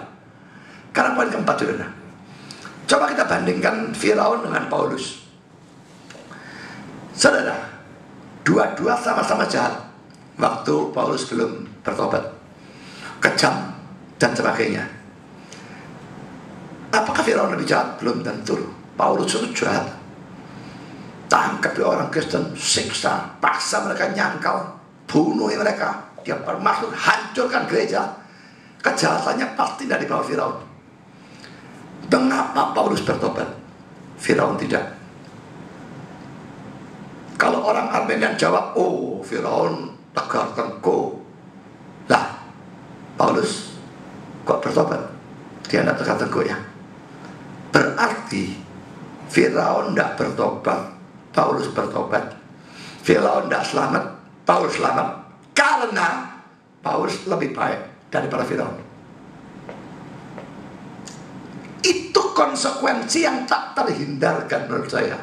Karena poin keempat, saudara. Coba kita bandingkan Firaun dengan Paulus. Saudara, dua-dua sama-sama jahat waktu Paulus belum bertobat, kejam dan sebagainya. Apakah Firaun lebih jahat? Belum tentu. Paulus itu jahat. Tangkap orang Kristen, siksa, paksa mereka nyangkal, bunuh mereka. Dia bermaksud hancurkan gereja. Kejahatannya pasti dari bawah Firaun. Mengapa Paulus bertobat? Firaun tidak. Kalau orang Armenian jawab, oh Firaun tegar tengkuk. Lah, Paulus kok bertobat? Dia tidak tegar tengkuk ya. Berarti Firaun tidak bertobat, Paulus bertobat. Firaun tidak selamat, Paulus selamat. Karena Paulus lebih baik daripada Firaun. Itu konsekuensi yang tak terhindarkan menurut saya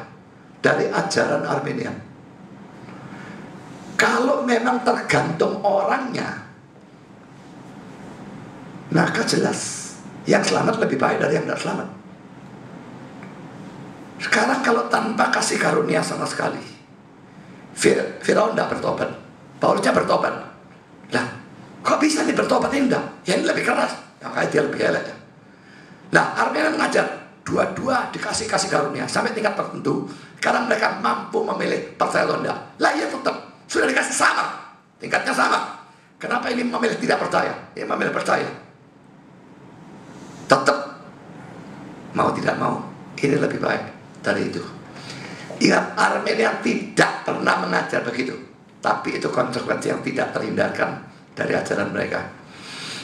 dari ajaran Armenian. Kalau memang tergantung orangnya, maka jelas yang selamat lebih baik dari yang tidak selamat. Sekarang kalau tanpa kasih karunia sama sekali, Firaun tidak bertobat, Paulusnya bertobat. Lah, kok bisa nih bertobat ini enggak? Ya ini lebih keras, makanya dia lebih elek. Nah, Armenian mengajar dua-dua dikasih karunia sampai tingkat tertentu. Sekarang mereka mampu memilih percaya atau enggak. Lah ya tetap sudah dikasih sama, tingkatnya sama. Kenapa ini memilih tidak percaya? Ini memilih percaya. Tetap mau tidak mau, ini lebih baik dari itu. Ingat, Armenia tidak pernah mengajar begitu. Tapi itu konsekuensi yang tidak terhindarkan dari ajaran mereka.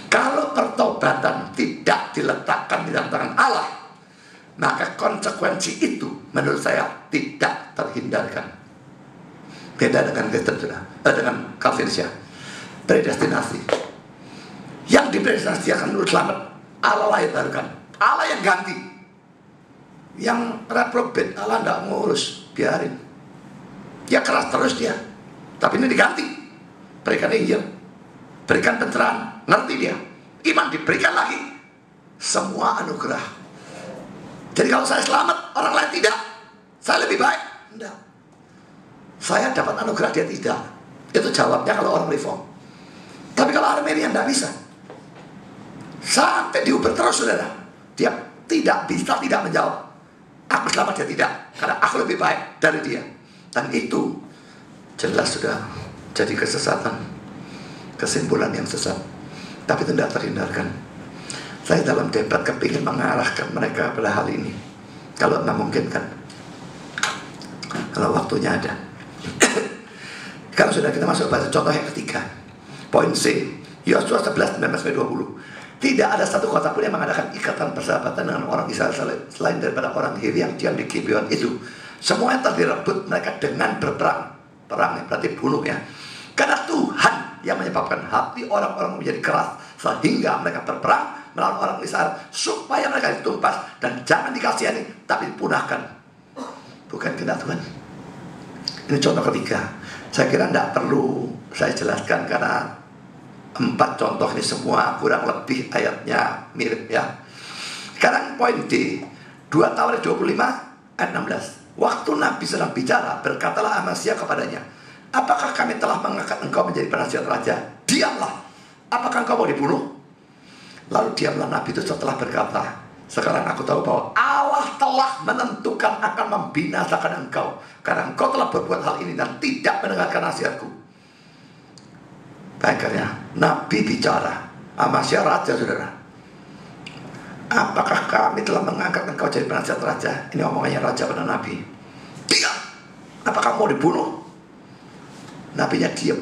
Kalau pertobatan tidak diletakkan di dalam tangan Allah, maka konsekuensi itu menurut saya tidak terhindarkan. Beda dengan Kristen, dengan Calvinisnya. Predestinasi. Yang dipredestinasikan menurut selamat, Allah lah yang taruhkan. Allah yang ganti. Yang reprobate, Allah tidak ngurus, biarin. Ya keras terus dia. Tapi ini diganti. Berikan Injil, berikan pencerahan, ngerti dia. Iman diberikan lagi. Semua anugerah. Jadi kalau saya selamat, orang lain tidak, saya lebih baik. Tidak. Saya dapat anugerah, dia tidak. Itu jawabnya kalau orang reform. Tapi kalau Armenian tidak bisa. Sampai diuber terus, saudara. Dia tidak bisa tidak menjawab. Aku selamat, dia tidak. Karena aku lebih baik dari dia. Dan itu jelas sudah jadi kesesatan, kesimpulan yang sesat. Tapi itu tidak terhindarkan. Saya dalam debat kepingin mengarahkan mereka pada hal ini. Kalau memungkinkan, kalau waktunya ada. Kalau sudah kita masuk pada contoh yang ketiga, poin C, Yosua 11, 19-20. Tidak ada satu kota pun yang mengadakan ikatan persahabatan dengan orang Israel selain daripada orang Hiri yang diam di Gibeon itu. Semuanya telah direbut mereka dengan berperang. Perang berarti bunuh ya. Karena Tuhan yang menyebabkan hati orang-orang menjadi keras sehingga mereka berperang melawan orang Israel, supaya mereka ditumpas dan jangan dikasihani, tapi dipunahkan. Bukan kehendak Tuhan. Ini contoh ketiga. Saya kira tidak perlu saya jelaskan karena 4 contoh ini semua kurang lebih ayatnya mirip ya. Sekarang poin D, 2 Tawarik 25 ayat 16. Waktu Nabi sedang bicara, berkatalah Amasya kepadanya, apakah kami telah mengangkat engkau menjadi penasihat raja? Diamlah. Apakah engkau mau dibunuh? Lalu diamlah Nabi itu setelah berkata, sekarang aku tahu bahwa Allah telah menentukan akan membinasakan engkau, karena engkau telah berbuat hal ini dan tidak mendengarkan nasihatku. Akhirnya Nabi bicara, Amasya raja, saudara, apakah kami telah mengangkat engkau jadi penasihat raja? Ini omongannya raja pada Nabi. Diam. Apakah mau dibunuh? Nabinya diam.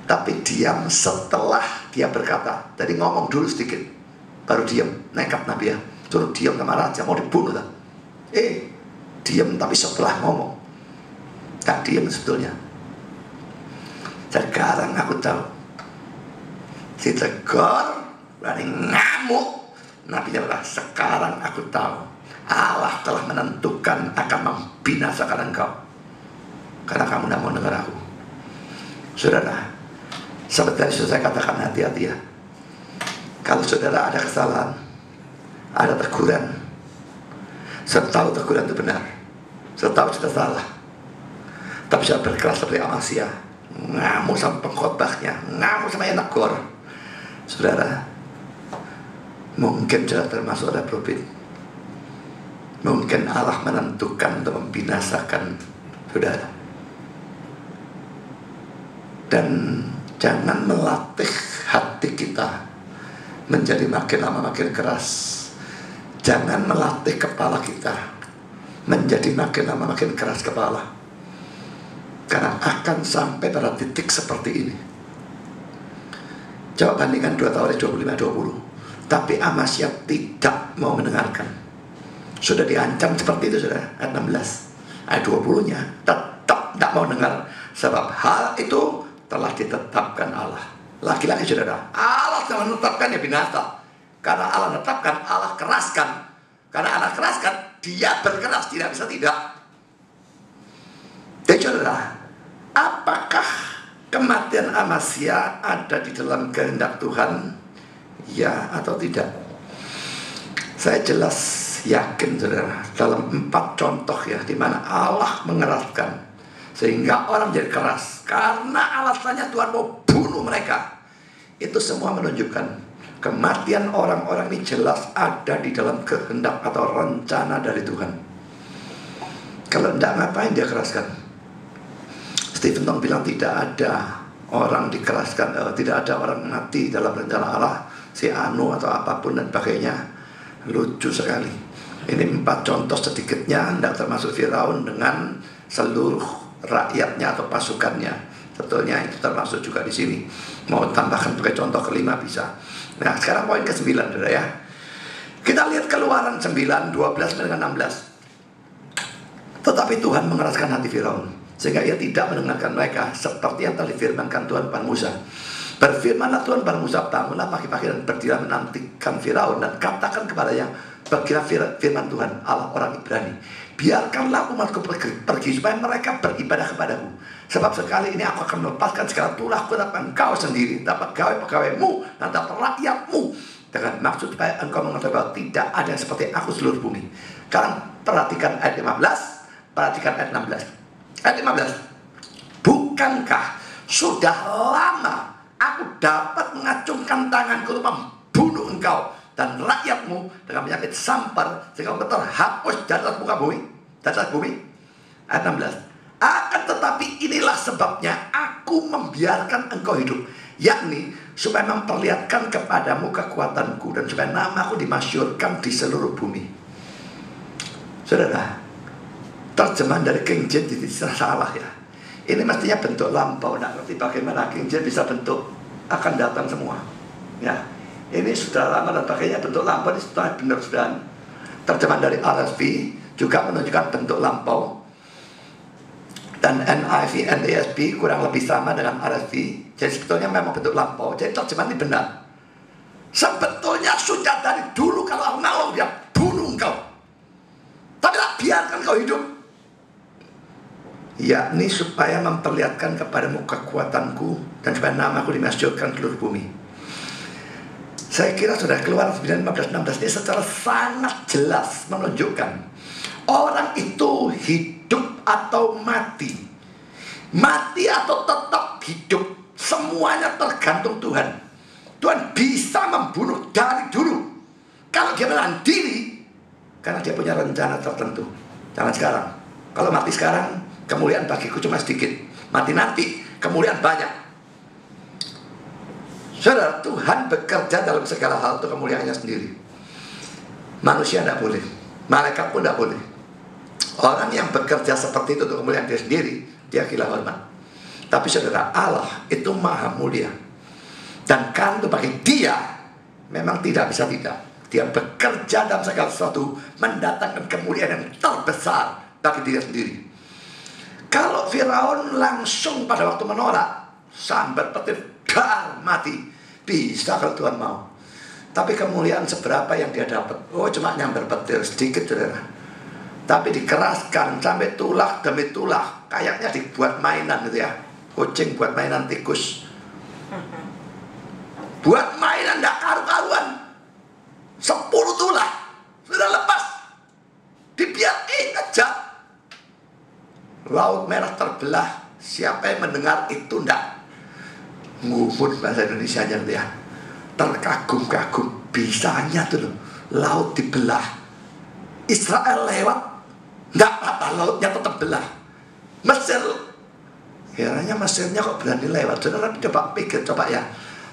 Tapi diam setelah dia berkata. Jadi ngomong dulu sedikit, baru diam. Nekat Nabi ya, suruh diam sama raja, mau dibunuh tak? Diam tapi setelah ngomong. Tak diam sebetulnya. Sekarang aku tahu, ditegur, berani ngamuk. Nabi adalah, sekarang aku tahu Allah telah menentukan akan membinasakan engkau karena kamu tidak mau dengar aku. Saudara, seperti saya katakan, hati-hati ya. Kalau saudara ada kesalahan, ada teguran, saya tahu teguran itu benar, saya tahu sudah salah, tapi saya berkeras seperti Amasya, ngamuk sama pengkhotbahnya, ngamuk sama yang negur, saudara, mungkin sudah termasuk ada profit. Mungkin Allah menentukan untuk membinasakan saudara. Dan jangan melatih hati kita menjadi makin lama makin keras. Jangan melatih kepala kita menjadi makin lama makin keras kepala. Karena akan sampai pada titik seperti ini. Coba bandingkan 2 Tawarik 25-20. Tapi Amasya tidak mau mendengarkan. Sudah diancam seperti itu, saudara. Ayat 16. Ayat 20-nya tetap tidak mau dengar. Sebab hal itu telah ditetapkan Allah. Laki-laki, saudara, Allah telah menetapkan ya binasa. Karena Allah menetapkan, Allah keraskan. Karena Allah keraskan, dia berkeras, tidak bisa tidak. Jadi saudara, apakah kematian Amasya ada di dalam kehendak Tuhan? Ya atau tidak? Saya jelas yakin, saudara, dalam 4 contoh ya, di mana Allah mengeraskan sehingga orang jadi keras karena alasannya Tuhan mau bunuh mereka. Itu semua menunjukkan kematian orang-orang ini jelas ada di dalam kehendak atau rencana dari Tuhan. Kalau tidak, ngapain dia keraskan? Stephen Tong bilang tidak ada orang dikeraskan, tidak ada orang mati dalam rencana Allah, si Anu atau apapun dan sebagainya. Lucu sekali. Ini 4 contoh sedikitnya, tidak termasuk Firaun dengan seluruh rakyatnya atau pasukannya. Sebetulnya itu termasuk juga di sini. Mau tambahkan sebagai contoh kelima bisa. Nah, sekarang poin ke-9, saudara ya. Kita lihat Keluaran 9, 12 dengan 16. Tetapi Tuhan mengeraskan hati Firaun sehingga ia tidak mendengarkan mereka, seperti yang telah difirmankan Tuhan kepada Musa. Berfirmanlah Tuhan kepada Musa, bangunlah pagi-pagi dan berdirilah menantikan Firaun dan katakan kepadanya, beginilah firman Tuhan Allah orang Ibrani, biarkanlah umatku pergi supaya mereka beribadah kepadaku. Sebab sekali ini aku akan melepaskan segala tulahku dapat engkau sendiri, dapat pegawai-pegawaimu dan dapat rakyatmu, dengan maksud supaya engkau mengetahui bahwa tidak ada yang seperti aku seluruh bumi. Sekarang perhatikan ayat 15, perhatikan ayat 16. Ayat 15. Bukankah sudah lama aku dapat mengacungkan tanganku untuk membunuh engkau dan rakyatmu dengan penyakit sampar sehingga engkau terhapus dari atas muka bumi, dari atas bumi. Ayat 16. Akan tetapi inilah sebabnya aku membiarkan engkau hidup, yakni supaya memperlihatkan kepadamu kekuatanku dan supaya namaku dimasyhurkan di seluruh bumi. Saudara, terjemahan dari King James itu salah ya. Ini mestinya bentuk lampau. Nah, ngerti bagaimana King James bisa bentuk akan datang semua. Ya, ini sudah lama dan pakainya bentuk lampau. Ini sudah benar sudah. Terjemahan dari RSV juga menunjukkan bentuk lampau. Dan NIV, NASB kurang lebih sama dengan RSV. Jadi sebetulnya memang bentuk lampau. Jadi terjemahan ini benar. Sebetulnya sudah dari dulu kalau aku mau dia bunuh engkau. Tapi tak biarkan kau hidup. Yakni supaya memperlihatkan kepadamu kekuatanku dan supaya namaku dimasyhurkan seluruh bumi. Saya kira sudah keluar 9:15-16 ini secara sangat jelas menunjukkan orang itu hidup atau mati. Mati atau tetap hidup, semuanya tergantung Tuhan. Tuhan bisa membunuh dari dulu. Kalau dia menahan diri, karena dia punya rencana tertentu. Jangan sekarang. Kalau mati sekarang, kemuliaan bagiku cuma sedikit. Mati nanti, kemuliaan banyak. Saudara, Tuhan bekerja dalam segala hal untuk kemuliaannya sendiri. Manusia tidak boleh, malaikat pun tidak boleh. Orang yang bekerja seperti itu untuk kemuliaan dia sendiri, dia gila hormat. Tapi saudara, Allah itu maha mulia. Dan kantor bagi dia memang tidak bisa tidak. Dia bekerja dalam segala sesuatu, mendatangkan kemuliaan yang terbesar bagi dia sendiri. Kalau Firaun langsung pada waktu menolak, sambar petir, dar, mati. Bisa kalau Tuhan mau. Tapi kemuliaan seberapa yang dia dapat? Oh, cuma nyambar petir sedikit, saudara. Tapi dikeraskan sampai tulah demi tulah. Kayaknya dibuat mainan gitu ya. Kucing buat mainan tikus. Buat mainan tidak karu-karuan. 10 tulah sudah lepas. Dibiarkan aja. Laut Merah terbelah. Siapa yang mendengar itu ndak ngumut bahasa Indonesia aja ya. Terkagum-kagum bisanya tuh loh. Laut dibelah. Israel lewat, ndak apa lautnya tetap belah. Mesir, herannya Mesirnya kok berani lewat. Saudara coba pikir coba ya.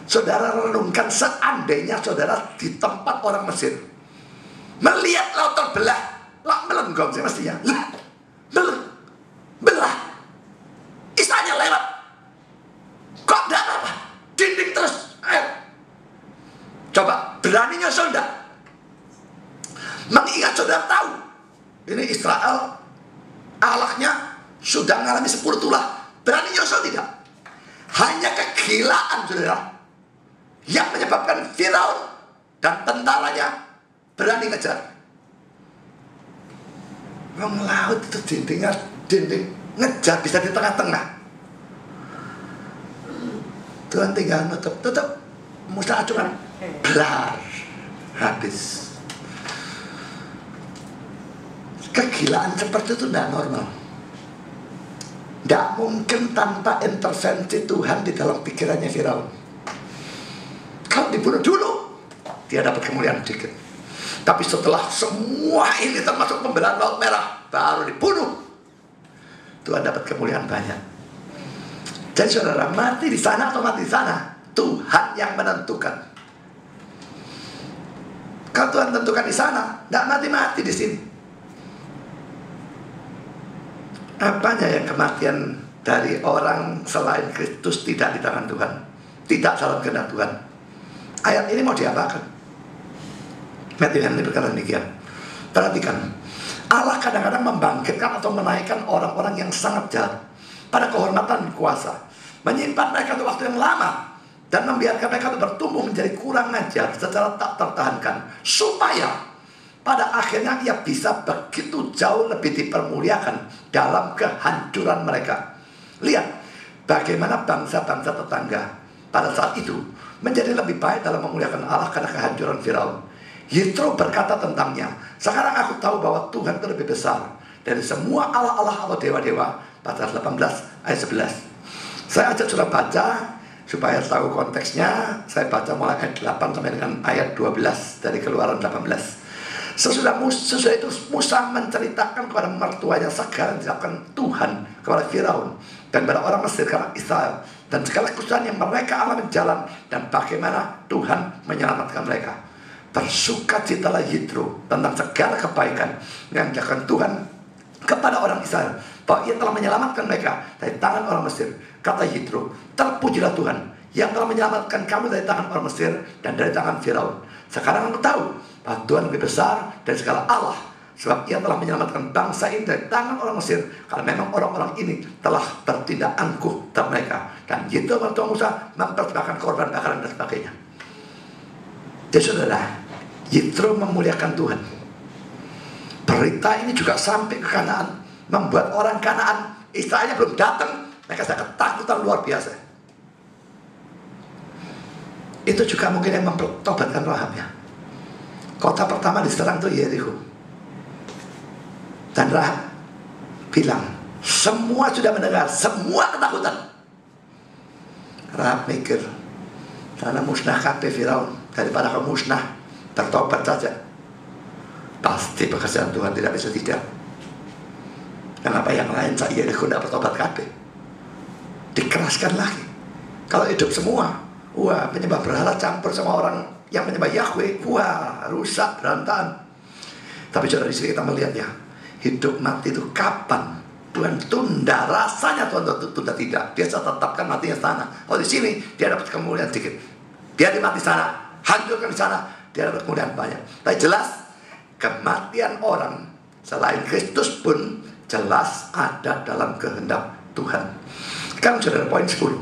Saudara renungkan seandainya saudara di tempat orang Mesir, melihat laut terbelah, lah melenggong sih mestinya, belah, Israel lewat, kok tidak apa, dinding terus, ayo, coba berani nyusul enggak? Mengingat saudara tahu, ini Israel, Allahnya sudah mengalami 10 tulah, berani nyusul tidak? Hanya kegilaan saudara yang menyebabkan Firaun dan tentaranya berani ngejar. Wong laut itu dinding ngejar bisa di tengah-tengah. Tuhan tinggal tutup Musa acungan belar habis. Kegilaan seperti itu tidak normal. Tidak mungkin tanpa intervensi Tuhan di dalam pikirannya Firaun. Kalau dibunuh dulu, dia dapat kemuliaan sedikit. Tapi setelah semua ini termasuk pembelaan Laut Merah, baru dibunuh, Tuhan dapat kemuliaan banyak. Jadi saudara, mati di sana atau mati di sana, Tuhan yang menentukan. Kalau Tuhan tentukan di sana, tidak mati-mati di sini. Apanya yang kematian dari orang selain Kristus tidak di tangan Tuhan, tidak dalam kehendak Tuhan. Ayat ini mau diapakan? Matthew Henry berkata demikian. Perhatikan, Allah kadang-kadang membangkitkan atau menaikkan orang-orang yang sangat jahat pada kehormatan kuasa, menyimpan mereka untuk waktu yang lama dan membiarkan mereka bertumbuh menjadi kurang ajar secara tak tertahankan, supaya pada akhirnya ia bisa begitu jauh lebih dipermuliakan dalam kehancuran mereka. Lihat bagaimana bangsa-bangsa tetangga pada saat itu menjadi lebih baik dalam memuliakan Allah karena kehancuran Firaun. Yitro berkata tentangnya, sekarang aku tahu bahwa Tuhan itu lebih besar dari semua Allah-Allah atau dewa-dewa. Pasal 18 ayat 11. Saya ajak saudara baca supaya tahu konteksnya. Saya baca mulai ayat 8 sampai dengan ayat 12 dari Keluaran 18. Sesudah itu Musa menceritakan kepada mertuanya segala yang dilakukan Tuhan kepada Firaun dan pada orang Mesir karena Israel, dan segala kesusahan yang mereka alami jalan, dan bagaimana Tuhan menyelamatkan mereka. Bersukacitalah Yitro tentang segala kebaikan yang dilakukan Tuhan kepada orang Israel, bahwa ia telah menyelamatkan mereka dari tangan orang Mesir. Kata Yitro, terpujilah Tuhan yang telah menyelamatkan kami dari tangan orang Mesir dan dari tangan Firaun. Sekarang aku tahu bahwa Tuhan lebih besar dari segala Allah, sebab ia telah menyelamatkan bangsa ini dari tangan orang Mesir, karena memang orang-orang ini telah bertindak angkuh terhadap mereka. Dan Yitro mertua Musa mempersembahkan korban bakaran dan sebagainya. Jadi saudara, Yitro memuliakan Tuhan. Berita ini juga sampai ke Kanaan, membuat orang Kanaan, Israelnya belum datang, mereka sudah ketakutan luar biasa. Itu juga mungkin yang mempertobatkan Rahab ya. Kota pertama diserang itu Yeriko. Dan Rahab bilang, semua sudah mendengar, semua ketakutan. Rahab mikir, karena musnah kabeh Firaun, daripada kamu musnah, bertobat saja. Pasti pekerjaan Tuhan tidak bisa tidak. Kenapa yang lain saya Yeriko tidak bertobat kabeh? Dikeraskan lagi. Kalau hidup semua, wah, penyembah berhala campur sama orang yang menyembah Yahweh, wah, rusak, berantakan. Tapi saudara, di sini kita melihat ya, hidup mati itu kapan Tuhan tunda? Rasanya Tuhan tunda tidak. Dia tetapkan matinya sana. Oh, di sini dia dapat kemuliaan sedikit. Dia mati sana, hancurkan di sana, dia dapat kemuliaan banyak. Tapi jelas kematian orang selain Kristus pun jelas ada dalam kehendak Tuhan. Sekarang saudara, poin 10.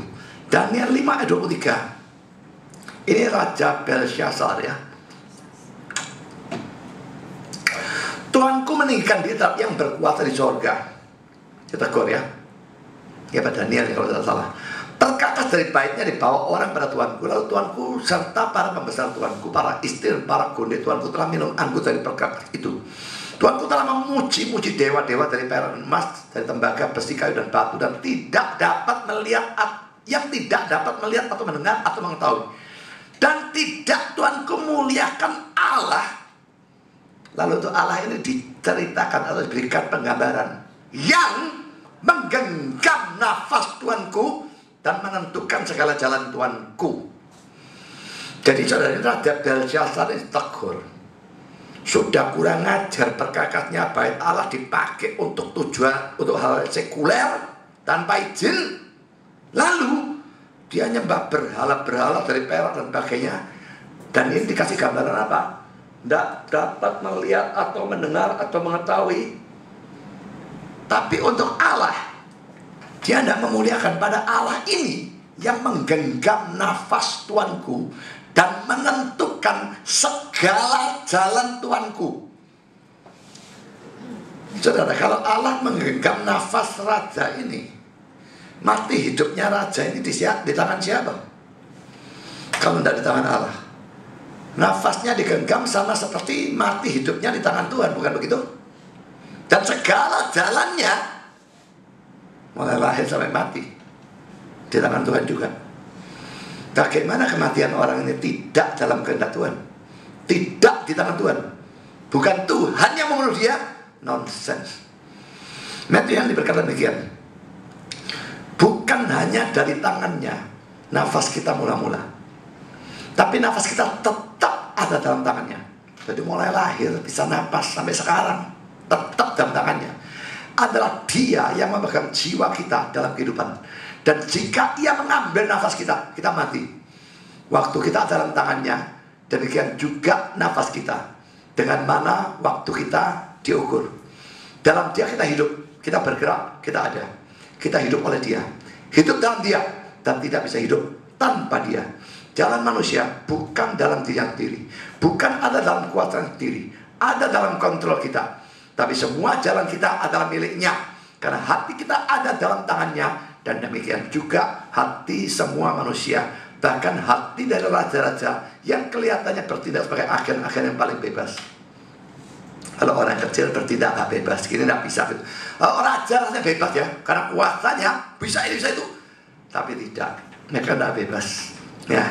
Daniel 5 ayat 23. Ini Raja Belshazzar ya. Tuanku meninggikan dia yang berkuasa di sorga. Ditegur ya. Ya Pak Daniel kalau tidak salah. Perkakas dari baitnya dibawa orang pada tuanku. Lalu tuanku serta para pembesar tuanku, para istri, para gonde tuanku telah minum anggur dari perkakas itu. Tuanku telah memuji-muji dewa-dewa dari perak dan emas, dari tembaga, besi, kayu dan batu, dan tidak dapat melihat, yang tidak dapat melihat atau mendengar atau mengetahui. Dan tidak tuanku muliakan Allah. Lalu itu Allah ini diceritakan atau diberikan penggambaran yang menggenggam nafas tuanku dan menentukan segala jalan tuanku. Jadi saudara, Raja Belshazzar ini tegur, sudah kurang ajar perkakasnya bait Allah dipakai untuk tujuan, untuk hal sekuler tanpa izin. Lalu dia nyembah berhala-berhala dari perak dan sebagainya. Dan ini dikasih gambaran apa? Tidak dapat melihat atau mendengar atau mengetahui. Tapi untuk Allah, dia tidak memuliakan pada Allah ini yang menggenggam nafas tuanku dan menentukan segala jalan tuanku. Saudara, kalau Allah menggenggam nafas raja ini, mati hidupnya raja ini di tangan siapa? Kalau tidak di tangan Allah. Nafasnya digenggam sama seperti mati hidupnya di tangan Tuhan, bukan begitu? Dan segala jalannya, mulai lahir sampai mati, di tangan Tuhan juga. Bagaimana kematian orang ini tidak dalam kehendak Tuhan? Tidak di tangan Tuhan. Bukan Tuhan yang membunuh dia. Nonsense. Matthew yang berkata demikian. Bukan hanya dari tangannya nafas kita mula-mula, tapi nafas kita tetap ada dalam tangannya. Jadi mulai lahir bisa nafas sampai sekarang tetap dalam tangannya. Adalah dia yang memegang jiwa kita dalam kehidupan. Dan jika ia mengambil nafas kita, kita mati. Waktu kita dalam tangannya, demikian juga nafas kita. Dengan mana waktu kita diukur. Dalam dia kita hidup, kita bergerak, kita ada. Kita hidup oleh dia, hidup dalam dia, dan tidak bisa hidup tanpa dia. Jalan manusia bukan dalam diri yang sendiri, bukan ada dalam kekuatan sendiri, ada dalam kontrol kita. Tapi semua jalan kita adalah miliknya, karena hati kita ada dalam tangannya. Dan demikian juga hati semua manusia, bahkan hati dari raja-raja yang kelihatannya bertindak sebagai agen-agen yang paling bebas. Kalau orang kecil bertindak gak bebas, gini gak bisa gitu. Raja rasanya bebas ya, karena kuasanya bisa ini bisa itu. Tapi tidak, mereka gak bebas ya.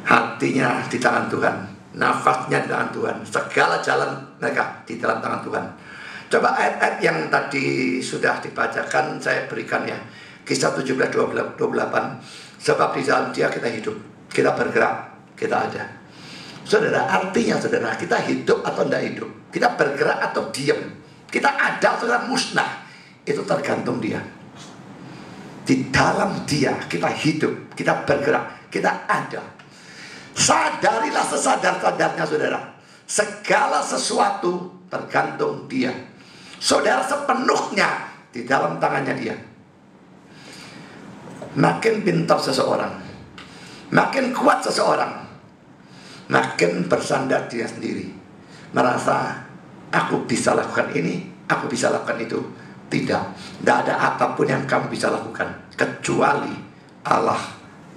Hatinya di tangan Tuhan, nafasnya di tangan Tuhan, segala jalan mereka di dalam tangan Tuhan. Coba ayat-ayat yang tadi sudah dibacakan saya berikan ya. Kisah 17:28. Sebab di dalam dia kita hidup, kita bergerak, kita ada. Saudara, artinya saudara, kita hidup atau tidak hidup, kita bergerak atau diam, kita ada atau kita musnah, itu tergantung dia. Di dalam dia kita hidup, kita bergerak, kita ada. Sadarilah sesadar-sadarnya saudara, segala sesuatu tergantung dia. Saudara sepenuhnya di dalam tangannya dia. Makin pintar seseorang, makin kuat seseorang, makin bersandar diri sendiri, merasa aku bisa lakukan ini, aku bisa lakukan itu. Tidak ada apapun yang kamu bisa lakukan kecuali Allah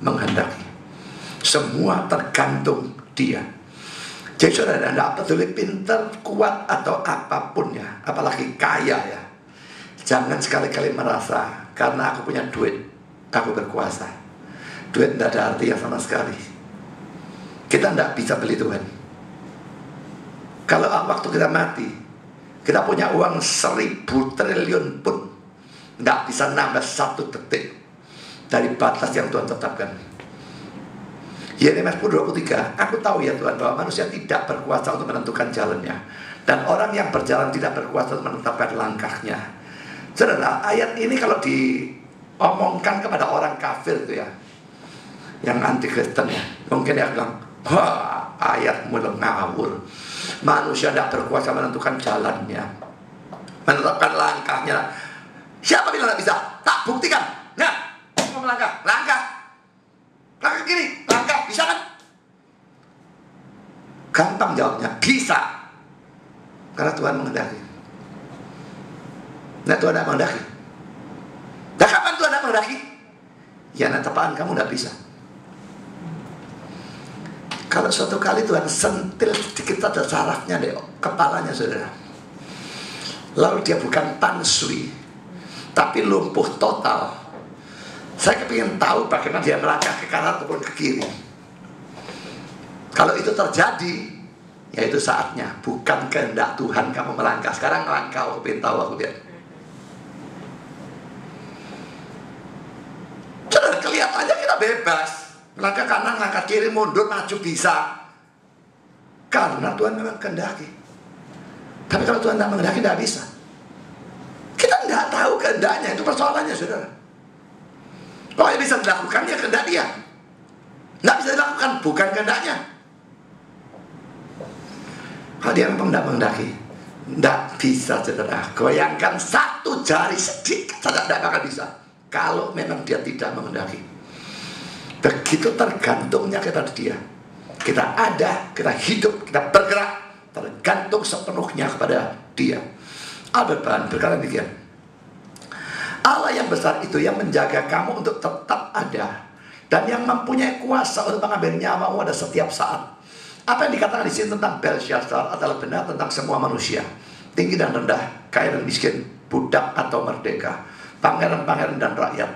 menghendaki. Semua tergantung Dia. Jadi saudara, tidak peduli pintar, kuat atau apapun ya, apalagi kaya ya, jangan sekali-kali merasa karena aku punya duit, aku berkuasa. Duit tidak ada artinya sama sekali. Kita tidak bisa beli Tuhan. Kalau waktu kita mati, kita punya uang 1000 triliun pun tidak bisa nambah 1 detik dari batas yang Tuhan tetapkan. Yeremia 10:23, aku tahu ya Tuhan bahwa manusia tidak berkuasa untuk menentukan jalannya, dan orang yang berjalan tidak berkuasa untuk menetapkan langkahnya. Saudara, ayat ini kalau diomongkan kepada orang kafir itu ya, yang anti Kristen ya, mungkin dia bilang, wah, ayatmu ngawur. Manusia tidak berkuasa menentukan jalannya, menetapkan langkahnya. Siapa bilang tidak bisa? Tak buktikan. Nah, mau melangkah, langkah kiri, langkah, bisa kan? Gampang jawabnya, bisa. Karena Tuhan menghendaki. Nah, Tuhan tidak menghendaki. Nah, kapan Tuhan tidak menghendaki? Ya, nah, tepaan kamu tidak bisa. Kalau suatu kali Tuhan sentil sedikit ada sarafnya deh, kepalanya saudara, lalu dia bukan pansui, tapi lumpuh total. Saya kepingin tahu bagaimana dia melangkah ke kanan ataupun ke kiri. Kalau itu terjadi, ya itu saatnya. Bukan kehendak Tuhan kamu melangkah. Sekarang melangkah, aku pengen tahu, aku lihat. Saudara, kelihatannya kita bebas. Melangkah kanan, langkah kiri, mundur, maju bisa. Karena Tuhan memang kehendaki. Tapi kalau Tuhan tidak menghendaki, tidak bisa. Kita tidak tahu kehendaknya, itu persoalannya saudara. Kalau yang bisa dilakukan, ya kehendak Dia. Tidak bisa dilakukan, bukan kehendaknya. Kalau Dia memang tidak menghendaki, tidak bisa saudara. Goyangkan 1 jari sedikit saja tidak akan bisa. Kalau memang Dia tidak menghendaki. Begitu tergantungnya kepada Dia. Kita ada, kita hidup, kita bergerak, tergantung sepenuhnya kepada Dia. Albert Bahn berkata demikian, Allah yang besar itu yang menjaga kamu untuk tetap ada, dan yang mempunyai kuasa untuk mengambil nyawamu pada setiap saat. Apa yang dikatakan di sini tentang Belshazzar adalah benar tentang semua manusia, tinggi dan rendah, kaya dan miskin, budak atau merdeka, pangeran-pangeran dan rakyat.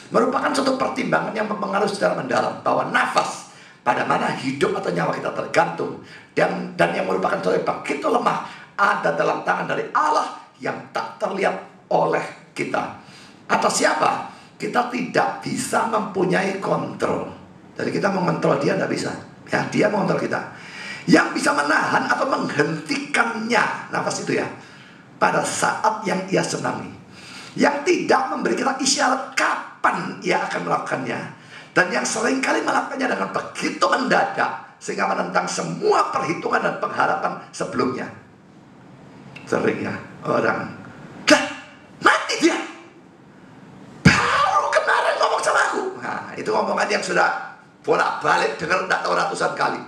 Merupakan suatu pertimbangan yang mempengaruhi secara mendalam bahwa nafas pada mana hidup atau nyawa kita tergantung, dan yang merupakan suatu yang begitu lemah ada dalam tangan dari Allah yang tak terlihat oleh kita. Atas siapa? Kita tidak bisa mempunyai kontrol. Jadi kita mengontrol Dia tidak bisa. Ya, Dia mengontrol kita. Yang bisa menahan atau menghentikannya, nafas itu ya, pada saat yang Ia senangi. Yang tidak memberi kita isyarat kapan Ia akan melakukannya. Dan yang seringkali melakukannya dengan begitu mendadak, sehingga menentang semua perhitungan dan pengharapan sebelumnya. Seringnya orang, dah, mati dia. Baru kemarin ngomong sama aku. Nah, itu ngomongan yang sudah bolak-balik dengar tidak tahu ratusan kali.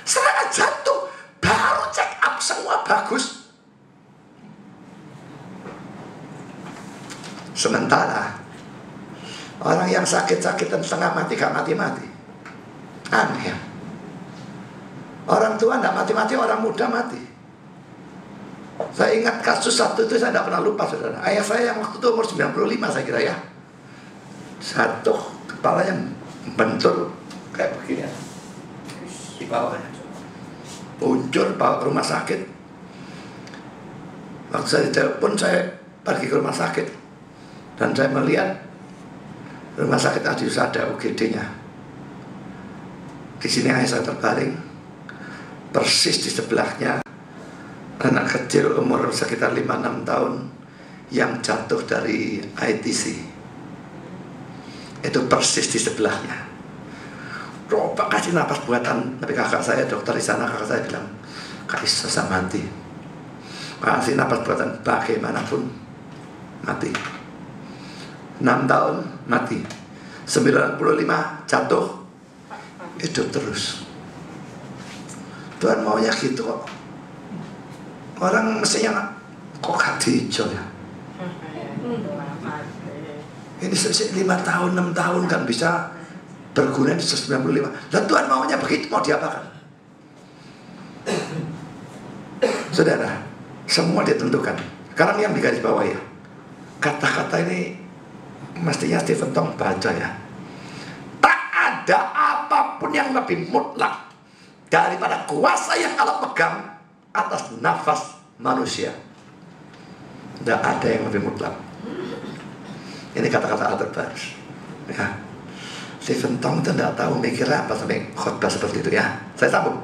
Serangan jantung, baru check up semua bagus. Sementara orang yang sakit-sakitan setengah mati gak mati-mati. Aneh ya. Orang tua gak mati-mati, orang muda mati. Saya ingat kasus satu itu saya tidak pernah lupa saudara. Ayah saya yang waktu itu umur 95 saya kira ya, satu kepalanya bentur kayak begini di bawahnya, muncul bawa ke rumah sakit. Waktu saya ditelepon, saya pergi ke rumah sakit dan saya melihat rumah sakit Adius ada UGD-nya. Di sini ayah saya terbaring, persis di sebelahnya anak kecil umur sekitar 5-6 tahun yang jatuh dari ITC. Itu persis di sebelahnya. Coba kasih napas buatan. Tapi kakak saya, dokter di sana, kakak saya bilang, kasih susah mati. Kasih napas buatan bagaimanapun mati. 6 tahun mati. 95 jatuh. hidup terus. Tuhan maunya gitu kok. Orang mestinya kok hati hijau ya. Ini 5 tahun, 6 tahun kan bisa berguna di 195. Dan Tuhan maunya begitu, mau diapakan? Saudara, semua ditentukan. Sekarang yang digaris bawah ya, kata-kata ini mestinya Stephen Tong baca ya. Tak ada apapun yang lebih mutlak daripada kuasa yang Allah pegang atas nafas manusia. Tidak ada yang lebih mutlak. Ini kata-kata Albert Barnes ya. Stephen Tong itu tidak tahu mikirnya apa sampai khotbah seperti itu ya. Saya sambung.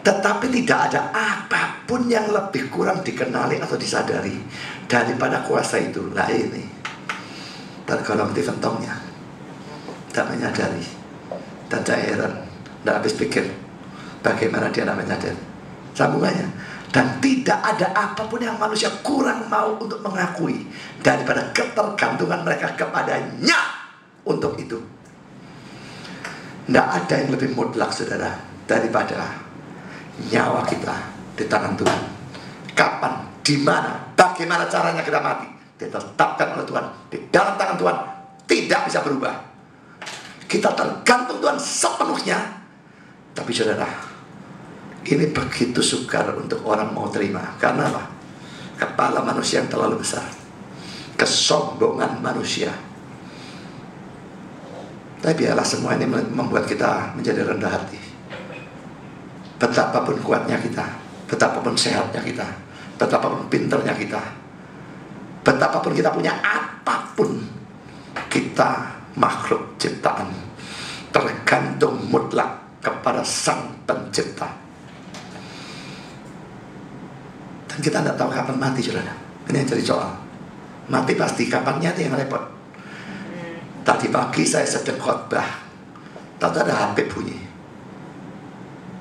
Tetapi tidak ada apapun yang lebih kurang dikenali atau disadari daripada kuasa itu. Nah ini tergolong Stephen Tongnya tidak menyadari. Dan saya heran, tidak habis pikir bagaimana dia tidak menyadari. Sambungannya. Dan tidak ada apapun yang manusia kurang mau untuk mengakui daripada ketergantungan mereka kepadanya untuk itu. Tidak ada yang lebih mutlak, saudara, daripada nyawa kita di tangan Tuhan. Kapan, di mana, bagaimana caranya kita mati, ditetapkan oleh Tuhan di dalam tangan Tuhan, tidak bisa berubah. Kita tergantung Tuhan sepenuhnya. Tapi saudara, ini begitu sukar untuk orang mau terima. Karena apa? Kepala manusia yang terlalu besar, kesombongan manusia. Tapi biarlah semua ini membuat kita menjadi rendah hati. Betapapun kuatnya kita, betapapun sehatnya kita, betapapun pinternya kita, betapapun kita punya apapun, kita makhluk ciptaan, tergantung mutlak kepada Sang Pencipta. Dan kita tidak tahu kapan mati, saudara. Ini yang jadi soal. Mati pasti, kapannya itu yang repot. Tadi pagi saya sedang khotbah, tahu ada HP bunyi.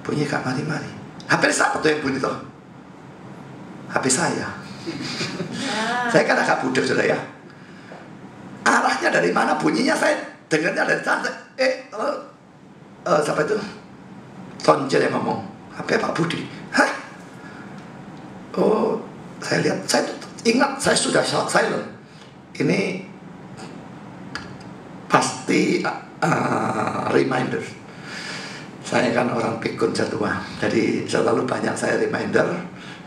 Bunyi kak mari-mari. HP siapa tuh yang bunyi tuh? HP saya. Saya kan agak budek, saudara ya. Arahnya dari mana bunyinya, saya dengarnya dari sana. Siapa itu? Tonjel yang ngomong. HP Pak Budi. Hah? Oh, saya lihat, saya ingat, saya sudah silent. Ini pasti reminder. Saya kan orang pikun tua, jadi selalu banyak saya reminder.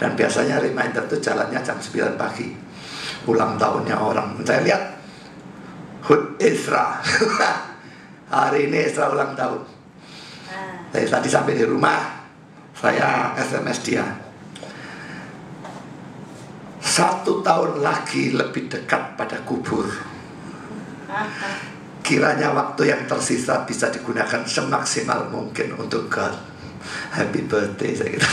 Dan biasanya reminder itu jalannya jam 9 pagi, ulang tahunnya orang. Saya lihat Hud Isra. Hari ini Isra ulang tahun. Jadi tadi sampai di rumah, saya SMS dia, 1 tahun lagi lebih dekat pada kubur. Kiranya waktu yang tersisa bisa digunakan semaksimal mungkin untuk God. Happy birthday, saya gitu.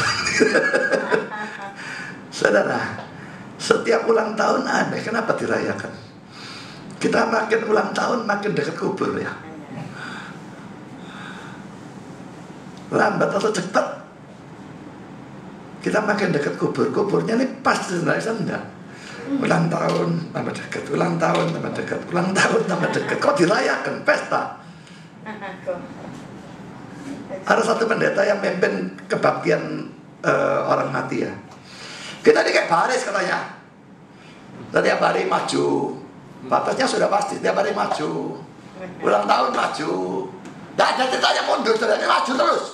Saudara, setiap ulang tahun aneh, kenapa dirayakan? Kita makin ulang tahun makin dekat kubur ya. Lambat atau cepat kita makin dekat kubur. Kuburnya ini pasti enggak. Ulang tahun tambah dekat, ulang tahun tambah dekat, ulang tahun tambah dekat. Kok dirayakan pesta? Ada satu pendeta yang memimpin kebaktian orang mati ya. Kita ini kayak baris katanya. Setiap hari maju, batasnya sudah pasti. Setiap hari maju, ulang tahun maju. Tidak ada ceritanya mundur, ceritanya maju terus.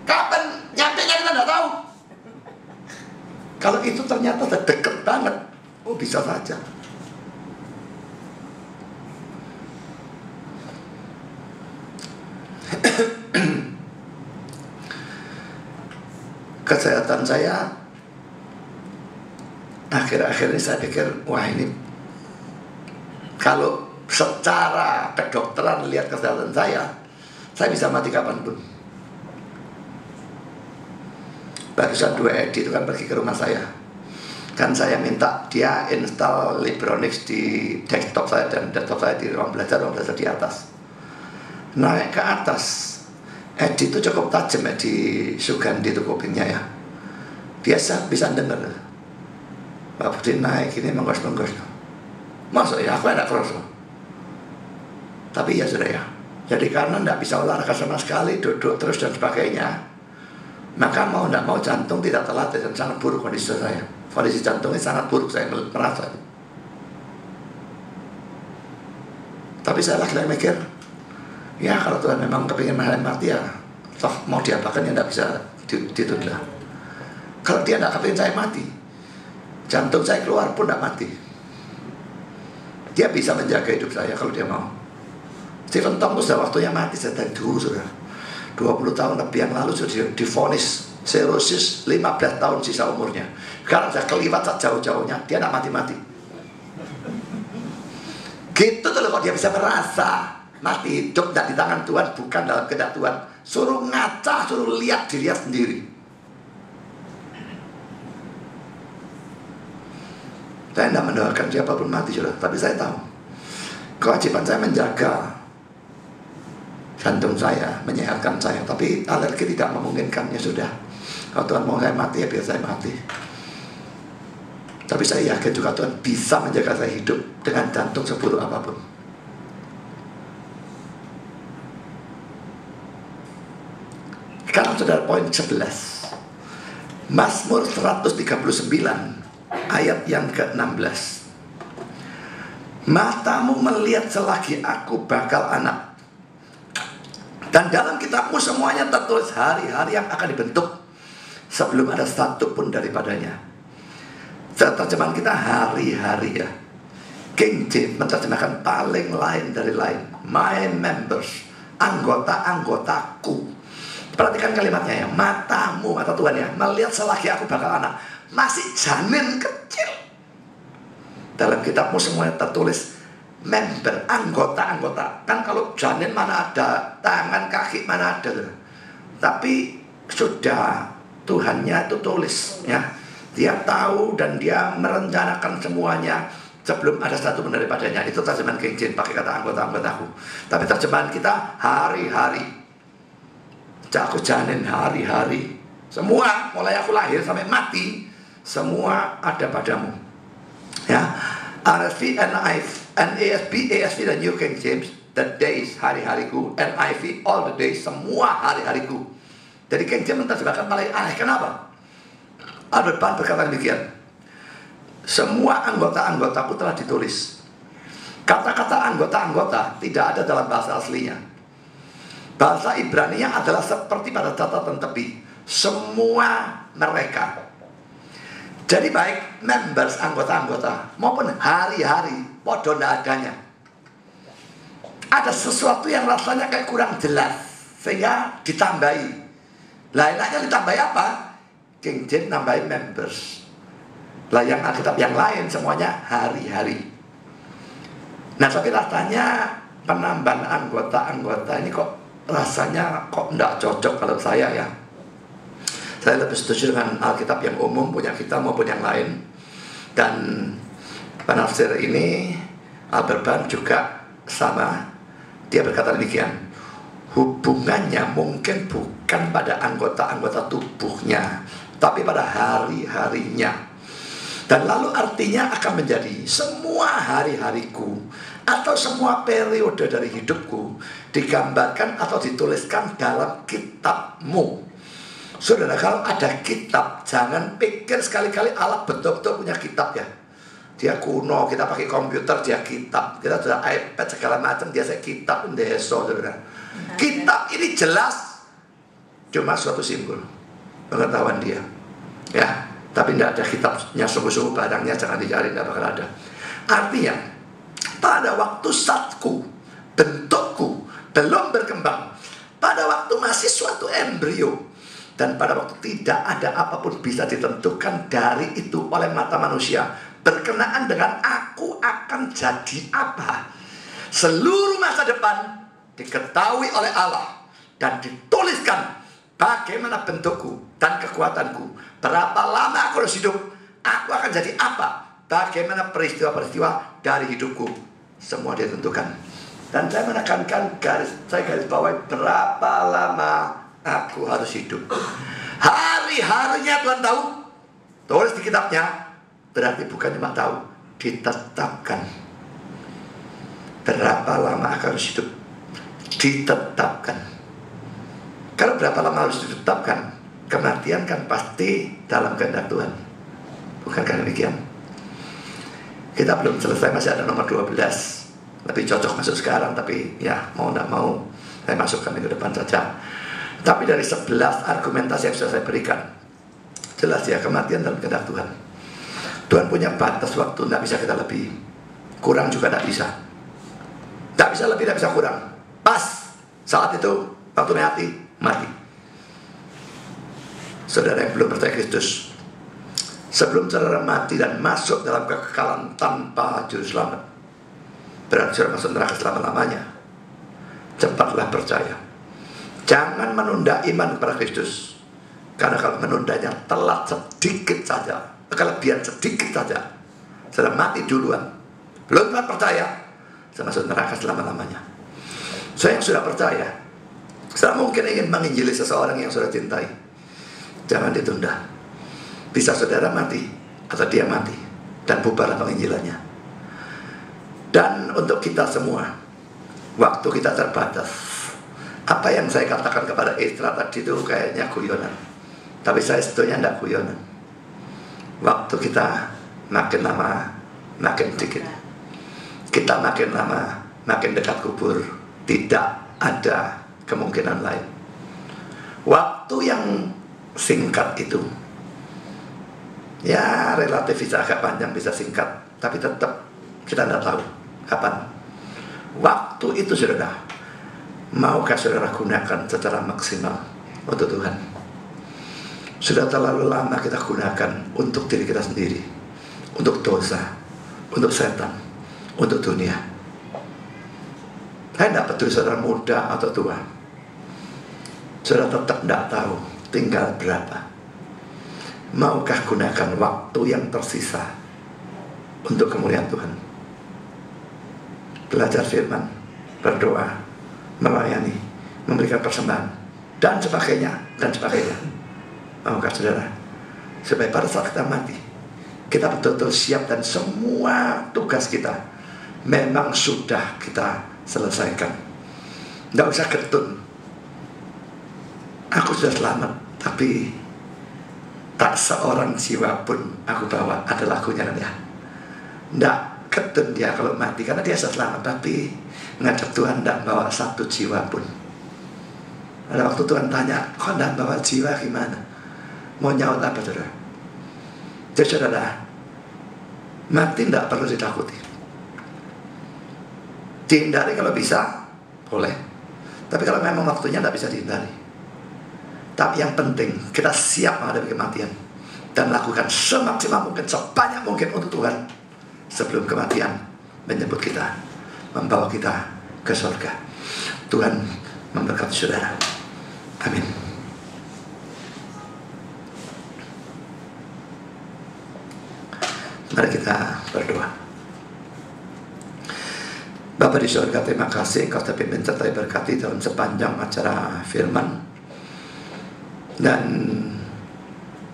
Kapan nyampe-nya kita tidak tahu. Kalau itu ternyata sudah deket banget, oh bisa saja. Kesehatan saya akhir-akhir ini saya pikir, wah ini kalau secara kedokteran lihat kesehatan saya bisa mati kapanpun. Barusan 2 Edi itu kan pergi ke rumah saya, kan saya minta dia install Libronix di desktop saya dan desktop saya di ruang belajar di atas. Naik ke atas, Edi itu cukup tajam ya, di Sugandi itu kupingnya ya, biasa bisa dengar. Pak Budi naik ini menggos-menggos. Masuk ya, aku enak kerasa. Tapi ya sudah ya, Jadi karena tidak bisa olahraga sama sekali, duduk terus dan sebagainya, maka mau tidak mau jantung tidak terlatih dan sangat buruk kondisi saya. Kondisi jantungnya sangat buruk, saya merasa. Tapi saya lagi mikir, ya kalau Tuhan memang kepingin saya mati ya, toh mau diapakan ya tidak bisa ditunda. Kalau dia tidak kepingin saya mati, jantung saya keluar pun tidak mati. Dia bisa menjaga hidup saya kalau dia mau. Stephen Tong itu sudah waktunya mati dari dulu sudah. 20 tahun lebih yang lalu sudah divonis serosis 15 tahun sisa umurnya. Sekarang saya keliwat jauh-jauhnya, dia tidak mati-mati. Gitu tuh loh, kok dia bisa merasa mati hidup tidak di tangan Tuhan, bukan dalam kehendak Tuhan. Suruh ngaca, suruh lihat dirinya sendiri. Saya tidak mendoakan siapapun mati sudah, tapi saya tahu kewajiban saya menjaga jantung saya, menyehatkan saya. Tapi alergi tidak memungkinkan, ya sudah. Kalau Tuhan mau saya mati, ya biar saya mati. Tapi saya yakin juga Tuhan bisa menjaga saya hidup dengan jantung seburuk apapun. Sekarang saudara poin 11. Mazmur 139 ayat yang ke-16. Matamu melihat selagi aku bakal anak, dan dalam kitabmu semuanya tertulis hari-hari yang akan dibentuk sebelum ada satu pun daripadanya. Terjemahan kita hari-hari ya. King James menerjemahkan paling lain dari lain. My members, anggota-anggotaku. Perhatikan kalimatnya ya. Matamu, mata Tuhan ya, melihat selagi aku bakal anak. Masih janin kecil. Dalam kitabmu semuanya tertulis member, anggota-anggota. Kan kalau janin mana ada, tangan, kaki mana ada. Tapi sudah Tuhannya itu tulis ya. Dia tahu dan dia merencanakan semuanya sebelum ada satu pun daripadanya. Itu terjemahan King James pakai kata anggota-anggotaku. Tapi terjemahan kita hari-hari. Aku janin hari-hari. Semua mulai aku lahir sampai mati, semua ada padamu. Ya. RSV, NASB, ASV dan New King James, the days, hari-hariku. NIV, all the days, semua hari-hariku. Jadi King James menerjemahkan paling aneh. Kenapa? Albert Barnes berkata demikian. Semua anggota-anggotaku telah ditulis. Kata-kata anggota-anggota tidak ada dalam bahasa aslinya. Bahasa Ibrani-nya adalah seperti pada catatan tepi. Semua mereka. Jadi baik members, anggota-anggota, maupun hari-hari, podo ndak adanya. Ada sesuatu yang rasanya kayak kurang jelas, sehingga ditambahi. Lah enaknya ditambahi apa? King James nambahin members. Lah yang Alkitab yang lain semuanya hari-hari. Nah tapi rasanya penambahan anggota-anggota ini kok rasanya kok ndak cocok kalau saya ya. Saya lebih setuju dengan Alkitab yang umum, punya kita maupun yang lain. Dan penafsir ini Albert Barnes juga sama. Dia berkata demikian. Hubungannya mungkin bukan pada anggota-anggota tubuhnya, tapi pada hari-harinya. Dan lalu artinya akan menjadi semua hari-hariku atau semua periode dari hidupku digambarkan atau dituliskan dalam kitabmu. Saudara, kalau ada kitab, jangan pikir sekali-kali Allah betul-betul punya kitab ya. Dia kuno, kita pakai komputer, dia kitab. Kita sudah iPad segala macam, dia saya kitab deso, saudara. Kitab ini jelas cuma suatu simbol pengetahuan dia. Ya, tapi tidak ada kitabnya sungguh-sungguh, barangnya jangan dicari, tidak bakal ada. Artinya, pada waktu satku, bentukku belum berkembang, pada waktu masih suatu embrio, dan pada waktu tidak ada apapun bisa ditentukan dari itu oleh mata manusia, berkenaan dengan aku akan jadi apa, seluruh masa depan diketahui oleh Allah dan dituliskan bagaimana bentukku dan kekuatanku, berapa lama aku harus hidup, aku akan jadi apa, bagaimana peristiwa-peristiwa dari hidupku, semua ditentukan. Dan saya menekankan saya garis bawahi berapa lama aku harus hidup. Hari-harinya Tuhan tahu, tulis di kitabnya. Berarti bukan cuma tahu, ditetapkan berapa lama aku harus hidup. ditetapkan. Kalau berapa lama harus ditetapkan? Kematian kan pasti dalam kehendak Tuhan. Bukankah demikian? Kita belum selesai, masih ada nomor 12. Lebih cocok masuk sekarang, tapi ya mau tidak mau saya masukkan minggu depan saja. Tapi dari 11 argumentasi yang sudah saya berikan, jelas ya, kematian dalam kehendak Tuhan. Tuhan punya batas waktu, tidak bisa kita lebih. Kurang juga tidak bisa. Tidak bisa lebih, tidak bisa kurang. Pas saat itu, waktu mati. Saudara yang belum percaya Kristus, sebelum saudara mati dan masuk dalam kekekalan tanpa juru selamat, berarti saudara masuk neraka selama-lamanya. Cepatlah percaya. Jangan menunda iman kepada Kristus. Karena kalau menundanya telat sedikit saja, kelebihan sedikit saja, saudara mati duluan. Belum sempat percaya, saudara masuk neraka selama-lamanya. Saya yang sudah percaya, saudara mungkin ingin menginjili seseorang yang saudara cintai. Jangan ditunda. Bisa saudara mati atau dia mati dan bubarlah penginjilannya. Dan untuk kita semua, waktu kita terbatas. Apa yang saya katakan kepada Esra tadi itu kayaknya guyonan, tapi saya sebetulnya tidak guyonan. Waktu kita makin lama makin sedikit. Kita makin lama makin dekat kubur. Tidak ada kemungkinan lain. Waktu yang singkat itu, ya relatif bisa agak panjang, bisa singkat, tapi tetap kita tidak tahu kapan. Waktu itu saudara, maukah saudara gunakan secara maksimal untuk Tuhan? Sudah terlalu lama kita gunakan untuk diri kita sendiri, untuk dosa, untuk setan, untuk dunia. Saya tidak peduli saudara muda atau tua, saudara tetap tidak tahu tinggal berapa. Maukah gunakan waktu yang tersisa untuk kemuliaan Tuhan? Belajar firman, berdoa, melayani, memberikan persembahan, dan sebagainya, dan sebagainya. Maukah saudara? Supaya pada saat kita mati, kita betul-betul siap dan semua tugas kita memang sudah kita selesaikan. Tidak usah getun. Aku sudah selamat, tapi tak seorang jiwa pun aku bawa. Ada lagunya kan ya. Tidak ketun dia kalau mati, karena dia sudah selamat, tapi menghadap Tuhan tidak bawa satu jiwa pun. Ada waktu Tuhan tanya, kok tidak bawa jiwa gimana? Mau nyaut apa saudara? Jadi saudara, mati tidak perlu ditakuti. Dihindari kalau bisa, boleh. Tapi kalau memang waktunya tidak bisa dihindari. Tapi yang penting, kita siap menghadapi kematian dan lakukan semaksimal mungkin, sebanyak mungkin untuk Tuhan sebelum kematian menjemput kita, membawa kita ke surga. Tuhan memberkati saudara. Amin. Mari kita berdoa. Bapa di surga, terima kasih Engkau telah pimpin serta berkati dalam sepanjang acara firman. Dan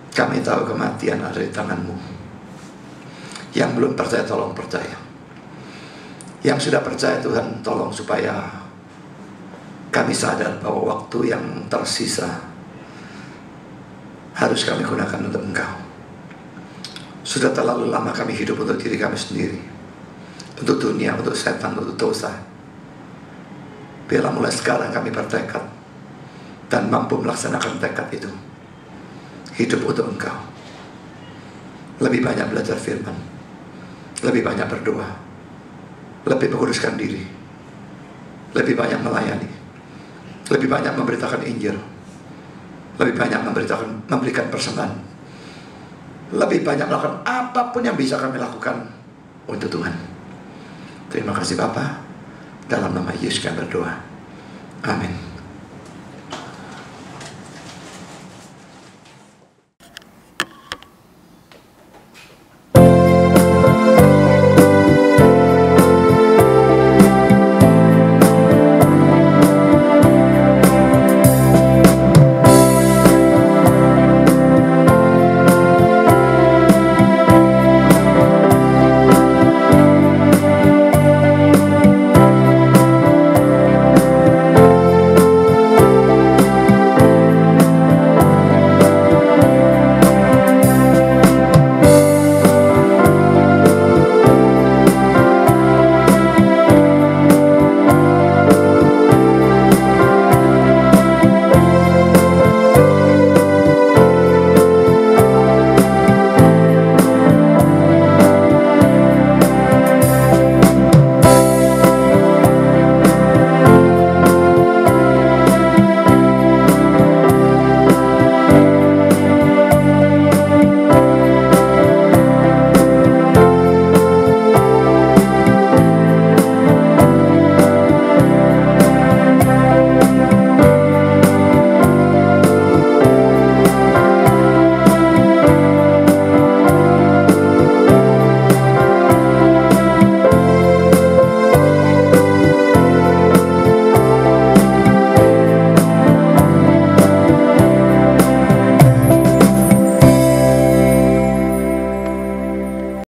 kami tahu kematian ada di tangan-Mu. Yang belum percaya, tolong percaya. Yang sudah percaya Tuhan, tolong supaya kami sadar bahwa waktu yang tersisa harus kami gunakan untuk Engkau. Sudah terlalu lama kami hidup untuk diri kami sendiri, untuk dunia, untuk setan, untuk dosa. Biarlah mulai sekarang kami bertekad dan mampu melaksanakan tekad itu. Hidup untuk Engkau. Lebih banyak belajar firman, lebih banyak berdoa, lebih menguruskan diri, lebih banyak melayani, lebih banyak memberitakan Injil, lebih banyak memberikan persembahan, lebih banyak melakukan apapun yang bisa kami lakukan untuk Tuhan. Terima kasih Bapa. Dalam nama Yesus kami berdoa. Amin.